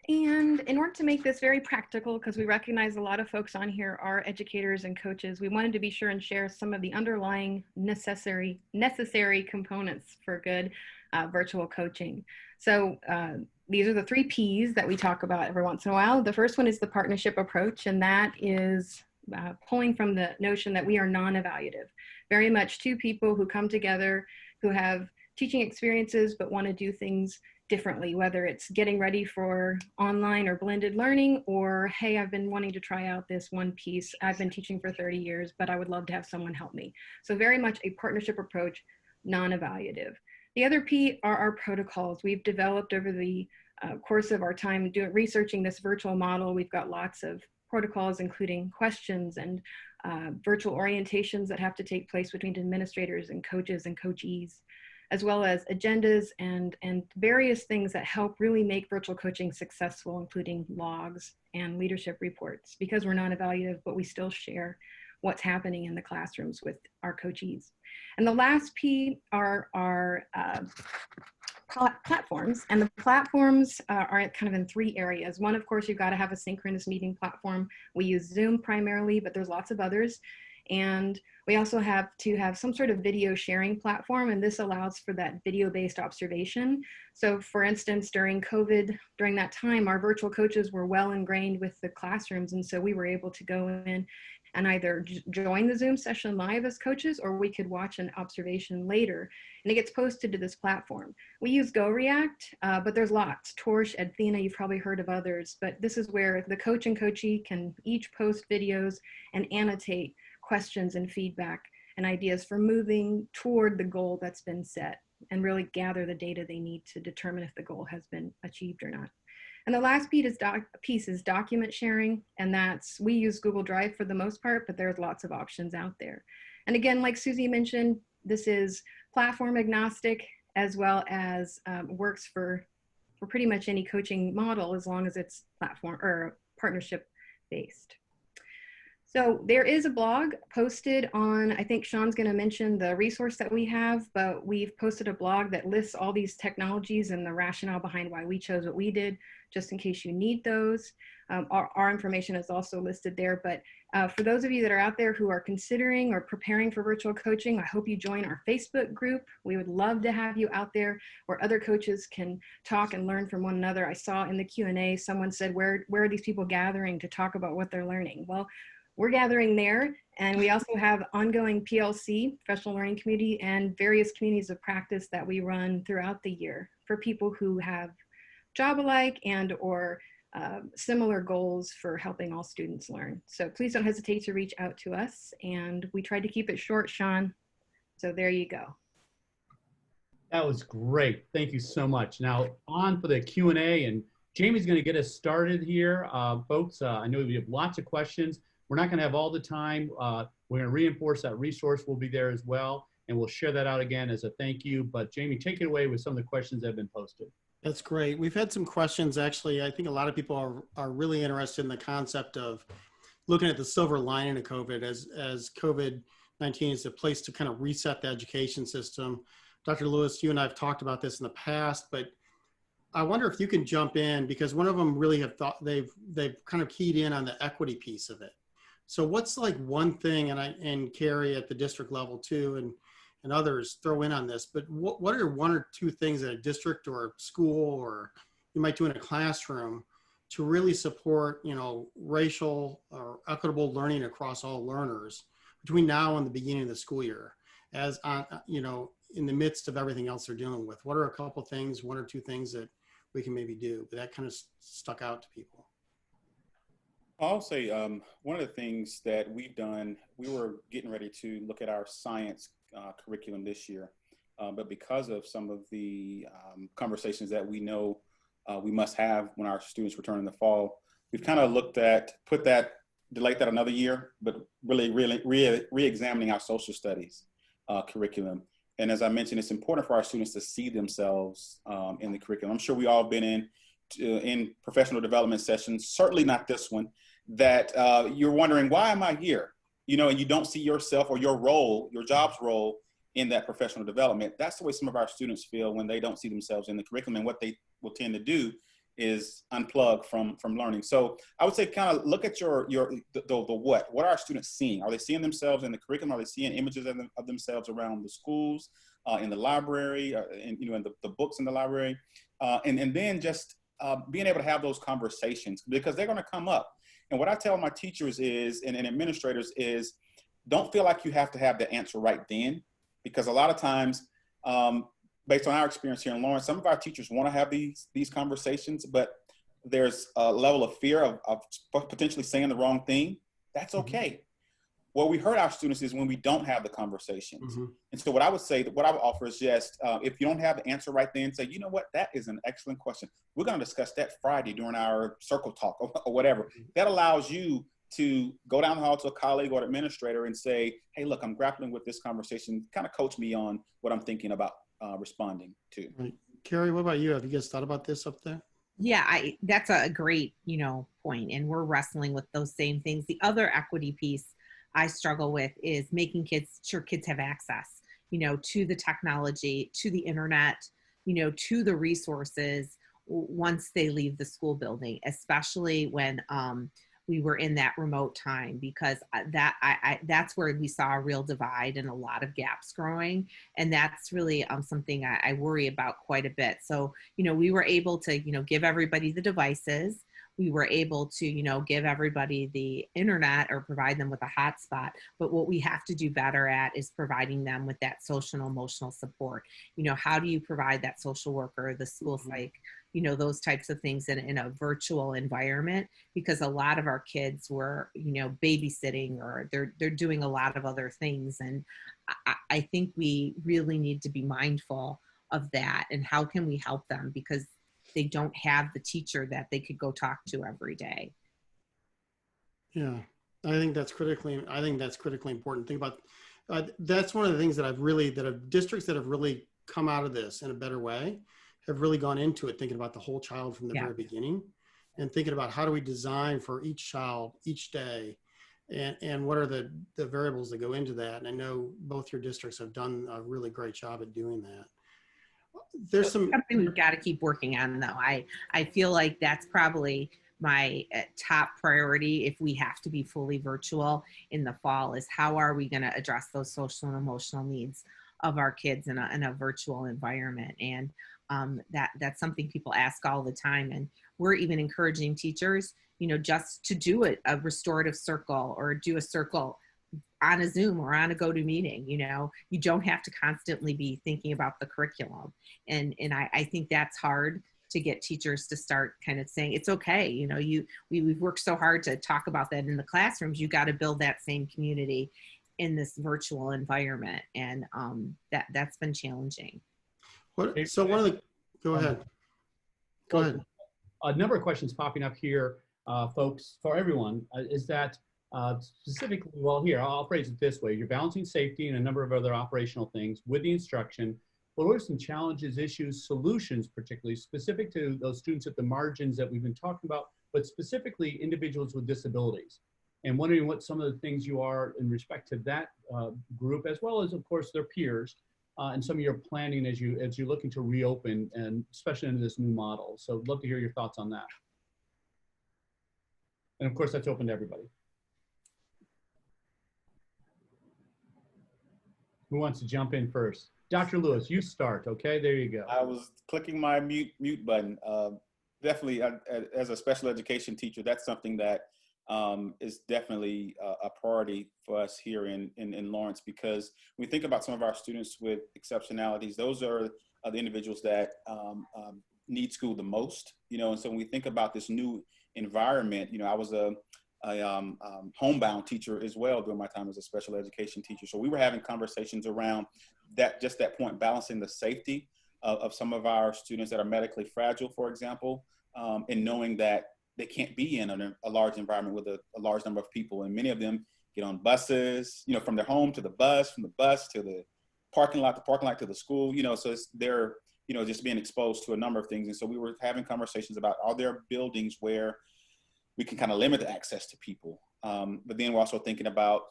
And in order to make this very practical, because we recognize a lot of folks on here are educators and coaches, we wanted to be sure and share some of the underlying necessary components for good virtual coaching. So these are the 3 P's that we talk about every once in a while. The first one is the partnership approach, and that is pulling from the notion that we are non-evaluative. Very much 2 people who come together who have teaching experiences but want to do things differently, whether it's getting ready for online or blended learning, or hey, I've been wanting to try out this one piece. I've been teaching for 30 years, but I would love to have someone help me. So very much a partnership approach, non-evaluative. The other P are our protocols. We've developed over the course of our time researching this virtual model. We've got lots of protocols, including questions and virtual orientations that have to take place between administrators and coaches and coachees, as well as agendas and various things that help really make virtual coaching successful, including logs and leadership reports, because we're non-evaluative, but we still share what's happening in the classrooms with our coachees. And the last P are our platforms, and the platforms are kind of in 3 areas. One, of course, you've got to have a synchronous meeting platform. We use Zoom primarily, but there's lots of others. And we also have to have some sort of video sharing platform, and this allows for that video-based observation. So for instance, during COVID, during that time, our virtual coaches were well ingrained with the classrooms, and so we were able to go in and either join the Zoom session live as coaches, or we could watch an observation later, and it gets posted to this platform. We use GoReact, but there's lots. Torch, Athena, you've probably heard of others, but this is where the coach and coachee can each post videos and annotate questions and feedback and ideas for moving toward the goal that's been set, and really gather the data they need to determine if the goal has been achieved or not. And the last piece is document sharing, and we use Google Drive for the most part, but there's lots of options out there. And again, like Susie mentioned, this is platform agnostic, as well as works for pretty much any coaching model, as long as it's platform or partnership based. So there is a blog posted on, I think Sean's going to mention the resource that we have, but we've posted a blog that lists all these technologies and the rationale behind why we chose what we did, just in case you need those. Our information is also listed there, but for those of you that are out there who are considering or preparing for virtual coaching, I hope you join our Facebook group. We would love to have you out there where other coaches can talk and learn from one another. I saw in the Q&A, someone said, where are these people gathering to talk about what they're learning? Well, we're gathering there, and we also have ongoing PLC, Professional Learning Community, and various communities of practice that we run throughout the year for people who have job-alike and or similar goals for helping all students learn. So please don't hesitate to reach out to us, and we tried to keep it short, Sean, so there you go. That was great. Thank you so much. Now on for the Q&A, and Jamie's going to get us started here. Folks, I know we have lots of questions. We're not going to have all the time. We're going to reinforce that resource will be there as well, and we'll share that out again as a thank you. But Jamie, take it away with some of the questions that have been posted. That's great. We've had some questions, actually. I think a lot of people are really interested in the concept of looking at the silver lining of COVID as COVID-19 is a place to kind of reset the education system. Dr. Lewis, you and I have talked about this in the past, but I wonder if you can jump in, because one of them really have thought they've kind of keyed in on the equity piece of it. So what's like one thing, and Carrie at the district level too, and others throw in on this, but what are 1 or 2 things that a district or a school or you might do in a classroom to really support, racial or equitable learning across all learners between now and the beginning of the school year, as in the midst of everything else they're dealing with? What are a couple things, 1 or 2 things that we can maybe do? But that kind of stuck out to people. I'll say one of the things that we've done, we were getting ready to look at our science curriculum this year, but because of some of the conversations that we know we must have when our students return in the fall, we've kind of delayed that another year, but really re-examining our social studies curriculum. And as I mentioned, it's important for our students to see themselves in the curriculum. I'm sure we all been in professional development sessions, certainly not this one, that you're wondering, why am I here? And you don't see yourself or your role, your job's role in that professional development. That's the way some of our students feel when they don't see themselves in the curriculum. And what they will tend to do is unplug from learning. So I would say kind of look at the what. What are our students seeing? Are they seeing themselves in the curriculum? Are they seeing images of themselves around the schools, in the library, in the books in the library, and then just being able to have those conversations, because they're going to come up. And what I tell my teachers is, and administrators is, don't feel like you have to have the answer right then, because a lot of times, based on our experience here in Lawrence, some of our teachers want to have these conversations, but there's a level of fear of potentially saying the wrong thing. That's okay. What we hurt our students is when we don't have the conversations. And so what I would say, what I would offer is just, if you don't have the answer right then, say, you know what, that is an excellent question. We're going to discuss that Friday during our circle talk or whatever. That allows you to go down the hall to a colleague or an administrator and say, hey, look, I'm grappling with this conversation. Kind of coach me on what I'm thinking about responding to. Right. Carrie, what about you? Have you guys thought about this up there? Yeah, that's a great, point. And we're wrestling with those same things. The other equity piece I struggle with is making sure kids have access, to the technology, to the internet, to the resources once they leave the school building, especially when we were in that remote time, because that's where we saw a real divide and a lot of gaps growing. And that's really something I worry about quite a bit. So, we were able to, give everybody the devices. We were able to, give everybody the internet or provide them with a hotspot. But what we have to do better at is providing them with that social and emotional support. How do you provide that social worker, the school psych, those types of things in a virtual environment? Because a lot of our kids were, babysitting, or they're doing a lot of other things. And I think we really need to be mindful of that. And how can we help them? Because they don't have the teacher that they could go talk to every day. Yeah, I think that's critically important. Think about that's one of the things that districts that have really come out of this in a better way have really gone into it, thinking about the whole child from the very beginning, and thinking about how do we design for each child each day, and what are the variables that go into that. And I know both your districts have done a really great job at doing that. There's something we've got to keep working on, though. I feel like that's probably my top priority if we have to be fully virtual in the fall, is how are we going to address those social and emotional needs of our kids in a virtual environment. And that's something people ask all the time. And we're even encouraging teachers, just to do a restorative circle, or do a circle on a Zoom or on a GoToMeeting. You don't have to constantly be thinking about the curriculum. And I think that's hard to get teachers to start kind of saying, it's okay. We've worked so hard to talk about that in the classrooms. You got to build that same community in this virtual environment. And that's been challenging. Go ahead. Go ahead. A number of questions popping up here, folks, for everyone, is that specifically, here, I'll phrase it this way. You're balancing safety and a number of other operational things with the instruction. What are some challenges, issues, solutions, particularly specific to those students at the margins that we've been talking about, but specifically individuals with disabilities? And wondering what some of the things you are in respect to that group, as well as, of course, their peers, and some of your planning as you're looking to reopen, and especially into this new model. So I'd love to hear your thoughts on that. And of course, that's open to everybody. Who wants to jump in first? Dr. Lewis, you start. Okay, there you go. I was clicking my mute button. Definitely, as a special education teacher, that's something that is definitely a priority for us here in Lawrence, because when we think about some of our students with exceptionalities, those are the individuals that need school the most. And so when we think about this new environment, I was a homebound teacher as well during my time as a special education teacher. So we were having conversations around that point, balancing the safety of some of our students that are medically fragile, for example, and knowing that they can't be in a large environment with a large number of people. And many of them get on buses, from their home to the bus, from the bus to the parking lot to the school, so they're, just being exposed to a number of things. And so we were having conversations about, are there buildings where we can kind of limit the access to people? But then we're also thinking about,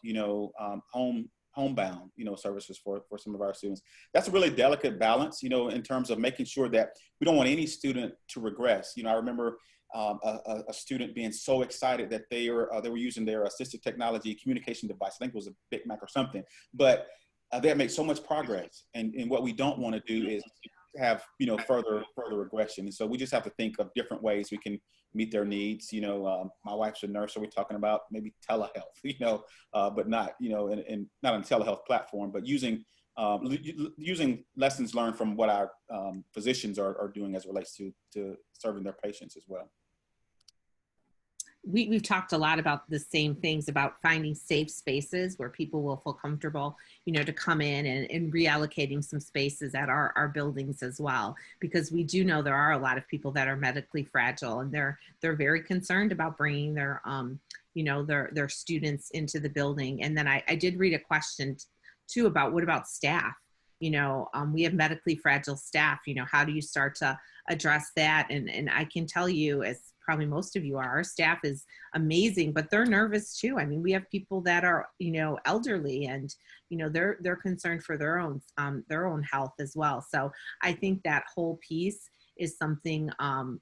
home homebound, services for some of our students. That's a really delicate balance, in terms of making sure that we don't want any student to regress. I remember a student being so excited that they were using their assistive technology communication device. I think it was a Big Mac or something, but they had made so much progress. And what we don't want to do is have, further regression. And so we just have to think of different ways we can meet their needs. My wife's a nurse, so we're talking about maybe telehealth, but not, and not on a telehealth platform, but using lessons learned from what our physicians are doing as it relates to serving their patients as well. We've talked a lot about the same things, about finding safe spaces where people will feel comfortable, to come in and reallocating some spaces at our buildings as well, because we do know there are a lot of people that are medically fragile, and they're very concerned about bringing their their students into the building. And then I did read a question too about, what about staff? We have medically fragile staff. How do you start to address that? And I can tell you, as probably most of you are, our staff is amazing, but they're nervous too. I mean, we have people that are, elderly, and, they're concerned for their own health as well. So I think that whole piece is something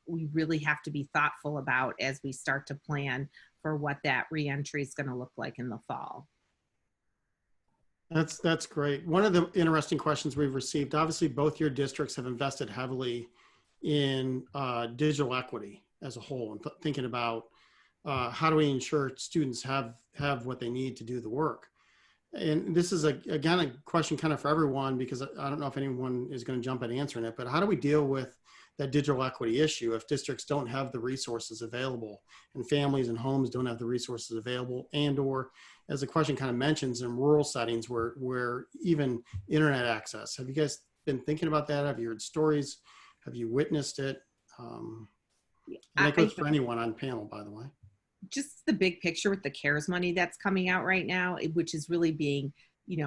we really have to be thoughtful about as we start to plan for what that reentry is going to look like in the fall. That's great. One of the interesting questions we've received, obviously both your districts have invested heavily in digital equity as a whole, and thinking about how do we ensure students have what they need to do the work. And this is again a question kind of for everyone, because I don't know if anyone is going to jump at answering it, but how do we deal with that digital equity issue if districts don't have the resources available, and families and homes don't have the resources available, and or, as the question kind of mentions, in rural settings where even internet access? Have you guys been thinking about that? Have you heard stories? Have you witnessed it? And that goes for anyone on panel, by the way. Just the big picture with the CARES money that's coming out right now, which is really being,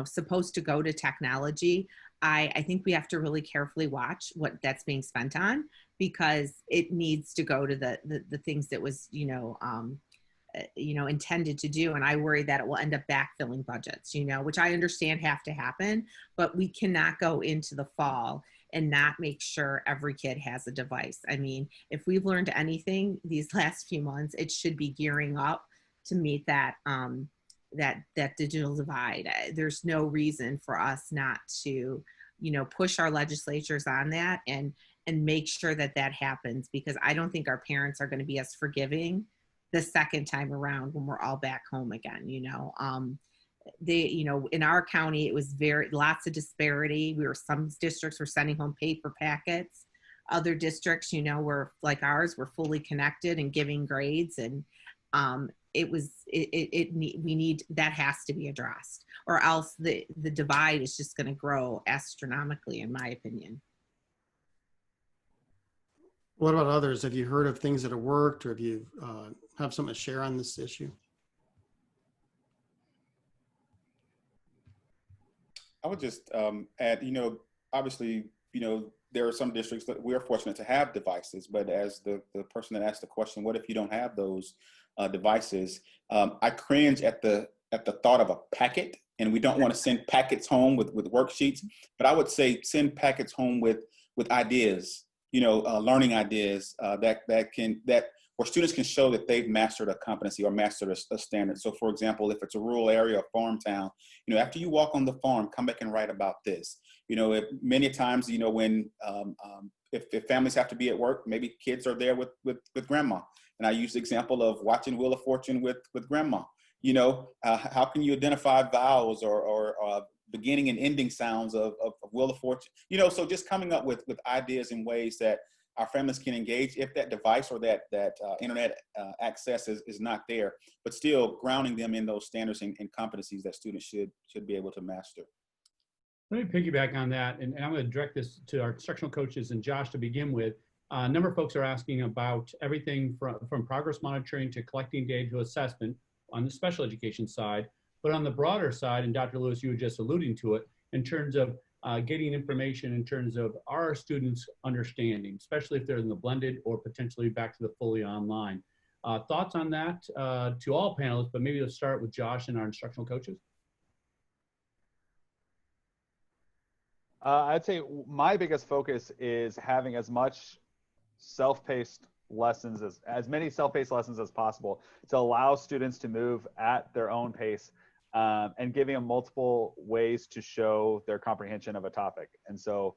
supposed to go to technology. I think we have to really carefully watch what that's being spent on, because it needs to go to the things that was, intended to do. And I worry that it will end up backfilling budgets, which I understand have to happen, but we cannot go into the fall and not make sure every kid has a device. I mean, if we've learned anything these last few months, it should be gearing up to meet that that digital divide. There's no reason for us not to, push our legislatures on that and make sure that happens, because I don't think our parents are going to be as forgiving the second time around when we're all back home again. In our county, it was lots of disparity. Some districts were sending home paper packets. Other districts, were like ours, were fully connected and giving grades. And that has to be addressed, or else the divide is just going to grow astronomically, in my opinion. What about others? Have you heard of things that have worked, or have you have something to share on this issue? I would just add, obviously, there are some districts that we are fortunate to have devices, but as the person that asked the question, what if you don't have those devices? I cringe at the thought of a packet, and we don't want to send packets home with worksheets, but I would say send packets home with ideas, learning ideas where students can show that they've mastered a competency or mastered a standard. So for example, if it's a rural area, a farm town, after you walk on the farm, come back and write about this. Many times, when if families have to be at work, maybe kids are there with grandma. And I use the example of watching Wheel of Fortune with grandma. How can you identify vowels or beginning and ending sounds of Wheel of Fortune? So just coming up with ideas and ways that our families can engage if that device or that internet access is not there, but still grounding them in those standards and competencies that students should be able to master. Let me piggyback on that, and I'm going to direct this to our instructional coaches and Josh to begin with. A number of folks are asking about everything from progress monitoring to collecting data to assessment on the special education side, but on the broader side, and Dr. Lewis, you were just alluding to it, in terms of getting information in terms of our students' understanding, especially if they're in the blended or potentially back to the fully online. Thoughts on that to all panelists, but maybe let's start with Josh and our instructional coaches. I'd say my biggest focus is having as much self-paced lessons, as many self-paced lessons as possible to allow students to move at their own pace, and giving them multiple ways to show their comprehension of a topic. And so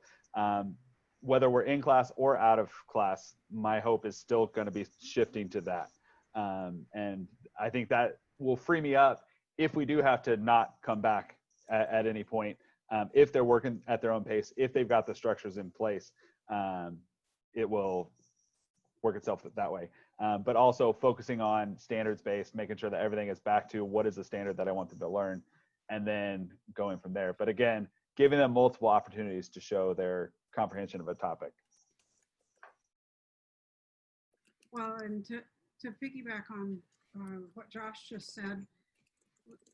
whether we're in class or out of class, my hope is still going to be shifting to that. And I think that will free me up if we do have to not come back at any point. If they're working at their own pace, if they've got the structures in place, it will work itself that way. But also focusing on standards-based, making sure that everything is back to what is the standard that I want them to learn, and then going from there. But again, giving them multiple opportunities to show their comprehension of a topic. Well, and to piggyback on what Josh just said,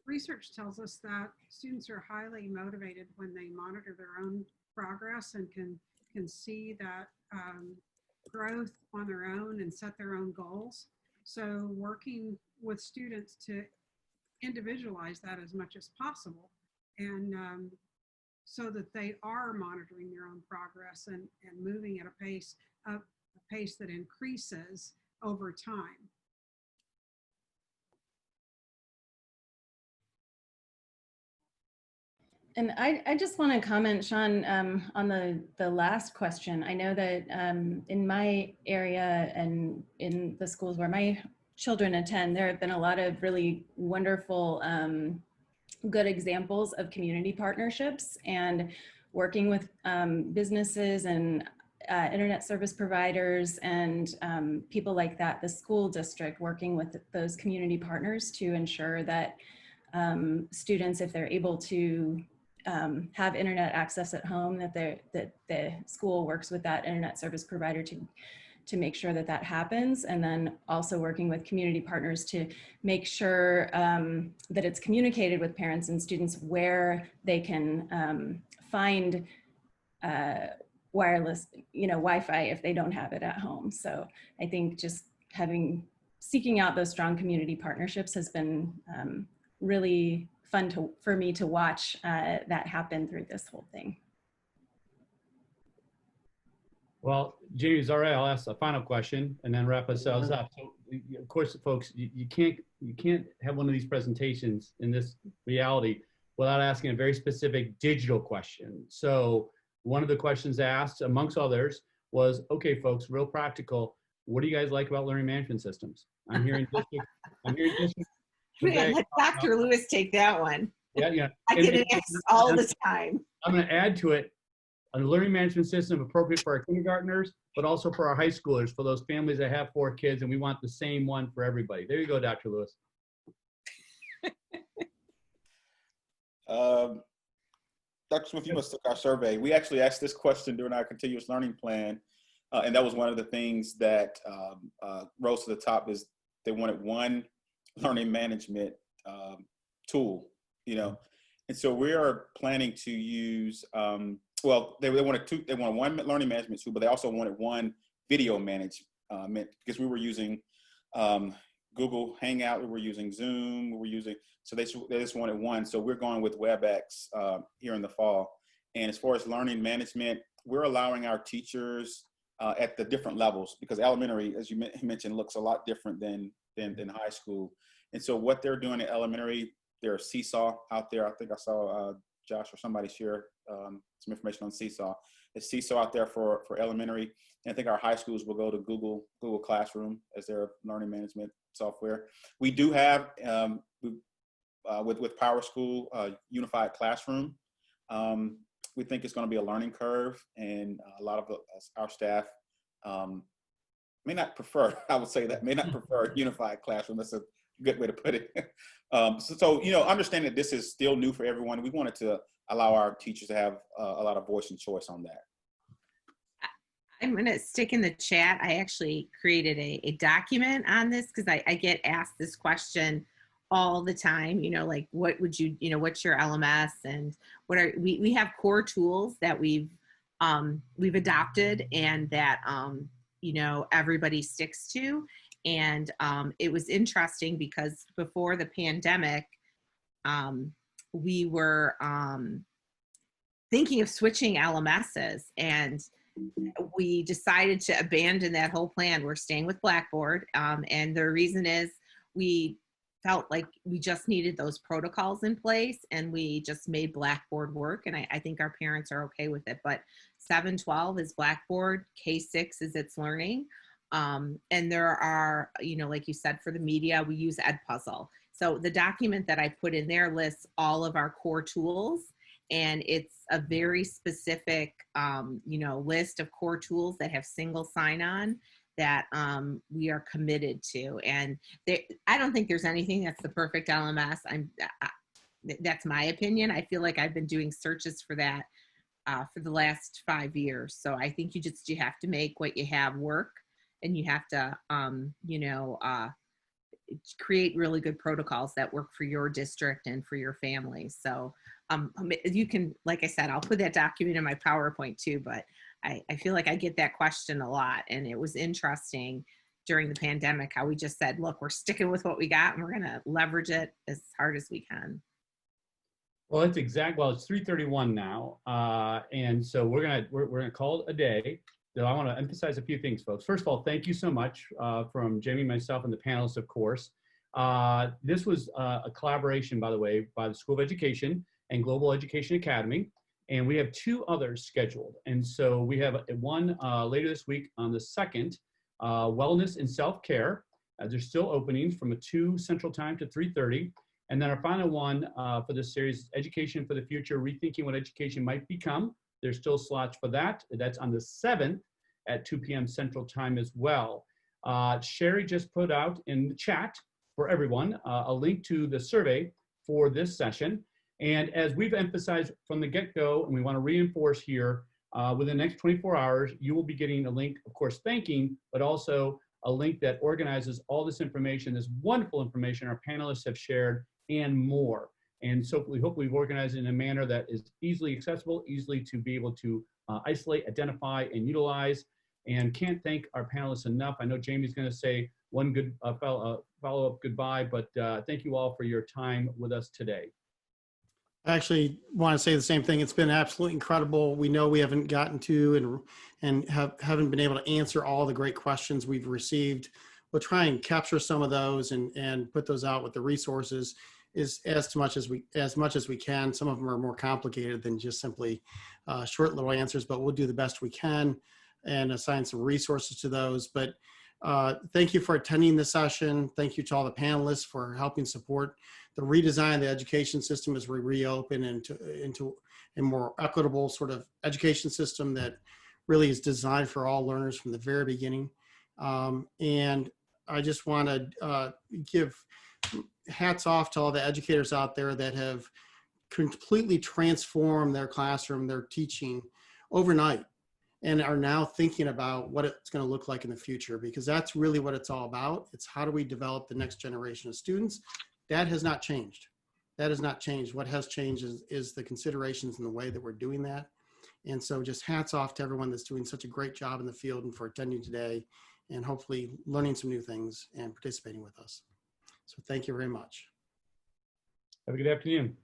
research tells us that students are highly motivated when they monitor their own progress and can see that growth on their own and set their own goals. So working with students to individualize that as much as possible, and so that they are monitoring their own progress and moving at a pace that increases over time. And I just want to comment, Sean, on the last question. I know that in my area and in the schools where my children attend, there have been a lot of really wonderful, good examples of community partnerships and working with businesses and internet service providers and people like that, the school district working with those community partners to ensure that students, if they're able to have internet access at home, that the school works with that internet service provider to make sure that that happens. And then also working with community partners to make sure that it's communicated with parents and students where they can find wireless, Wi-Fi if they don't have it at home. So I think just seeking out those strong community partnerships has been really fun for me to watch that happen through this whole thing. Well, Jamie, is all right. I'll ask a final question and then wrap ourselves up. So, of course, folks, you can't have one of these presentations in this reality without asking a very specific digital question. So one of the questions asked, amongst others, was, okay, folks, real practical. What do you guys like about learning management systems? I'm hearing district. Man, let Dr. Lewis take that one. Yeah. I get it asked all the time. I'm going to add to it a learning management system appropriate for our kindergartners, but also for our high schoolers, for those families that have 4 kids, and we want the same one for everybody. There you go, Dr. Lewis. Dr. Smith, you must have took our survey. We actually asked this question during our continuous learning plan, and that was one of the things that rose to the top. Is they wanted one learning management tool, and so we are planning to use. Well, they wanted two. They wanted one learning management tool, but they also wanted one video management because we were using Google Hangout, we were using Zoom, we were using. So they just wanted one. So we're going with WebEx here in the fall. And as far as learning management, we're allowing our teachers at the different levels, because elementary, as you mentioned, looks a lot different than high school. And so what they're doing at elementary, there's Seesaw out there. I think I saw Josh or somebody share some information on Seesaw. It's Seesaw out there for elementary. And I think our high schools will go to Google Classroom as their learning management software. We do have, with Power School, Unified Classroom. We think it's going to be a learning curve, and a lot of our staff may not prefer, I would say that, may not prefer Unified Classroom. That's a good way to put it. So understanding that this is still new for everyone, we wanted to allow our teachers to have a lot of voice and choice on that. I'm going to stick in the chat. I actually created a document on this because I get asked this question all the time, like what would you, what's your LMS, and what are, we have core tools that we've adopted and that, everybody sticks to. And it was interesting because before the pandemic, we were, thinking of switching LMSs, and we decided to abandon that whole plan. We're staying with Blackboard. And the reason is we felt like we just needed those protocols in place, and we just made Blackboard work. And I think our parents are okay with it. But 7-12 is Blackboard, K-6 is its learning. And there are, like you said, for the media, we use Edpuzzle. So the document that I put in there lists all of our core tools, and it's a very specific, list of core tools that have single sign-on that we are committed to. And I don't think there's anything that's the perfect LMS. That's my opinion. I feel like I've been doing searches for that for the last 5 years. So I think you have to make what you have work, and you have to, create really good protocols that work for your district and for your family. So you can, like I said, I'll put that document in my PowerPoint too, but I feel like I get that question a lot. And it was interesting during the pandemic how we just said, look, we're sticking with what we got, and we're going to leverage it as hard as we can. Well, it's 3:31 now. And so we're gonna call it a day. So I want to emphasize a few things, folks. First of all, thank you so much from Jamie, myself, and the panelists, of course. This was a collaboration, by the way, by the School of Education and Global Education Academy. And we have 2 others scheduled. And so we have one later this week on the 2nd, Wellness and Self-Care. There's still openings from 2 Central Time to 3:30. And then our final one for this series, Education for the Future, Rethinking What Education Might Become. There's still slots for that. That's on the 7th at 2 p.m. Central Time as well. Sherry just put out in the chat for everyone a link to the survey for this session. And as we've emphasized from the get-go, and we want to reinforce here, within the next 24 hours, you will be getting a link, of course, thanking, but also a link that organizes all this information, this wonderful information our panelists have shared, and more. And so we hope we've organized it in a manner that is easily accessible, easily to be able to isolate, identify, and utilize. And can't thank our panelists enough. I know Jamie's going to say one good follow-up goodbye, but thank you all for your time with us today. I actually want to say the same thing. It's been absolutely incredible. We know we haven't gotten to and haven't been able to answer all the great questions we've received. We'll try and capture some of those and put those out with the resources as much as we can. Some of them are more complicated than just simply short little answers, but we'll do the best we can and assign some resources to those. But thank you for attending the session. Thank you to all the panelists for helping support the redesign of the education system as we reopen into a more equitable sort of education system that really is designed for all learners from the very beginning. And I just want to give hats off to all the educators out there that have completely transformed their classroom, their teaching overnight, and are now thinking about what it's going to look like in the future, because that's really what it's all about. It's how do we develop the next generation of students. That has not changed. That has not changed. What has changed is the considerations and the way that we're doing that. And so just hats off to everyone that's doing such a great job in the field and for attending today and hopefully learning some new things and participating with us. So thank you very much. Have a good afternoon.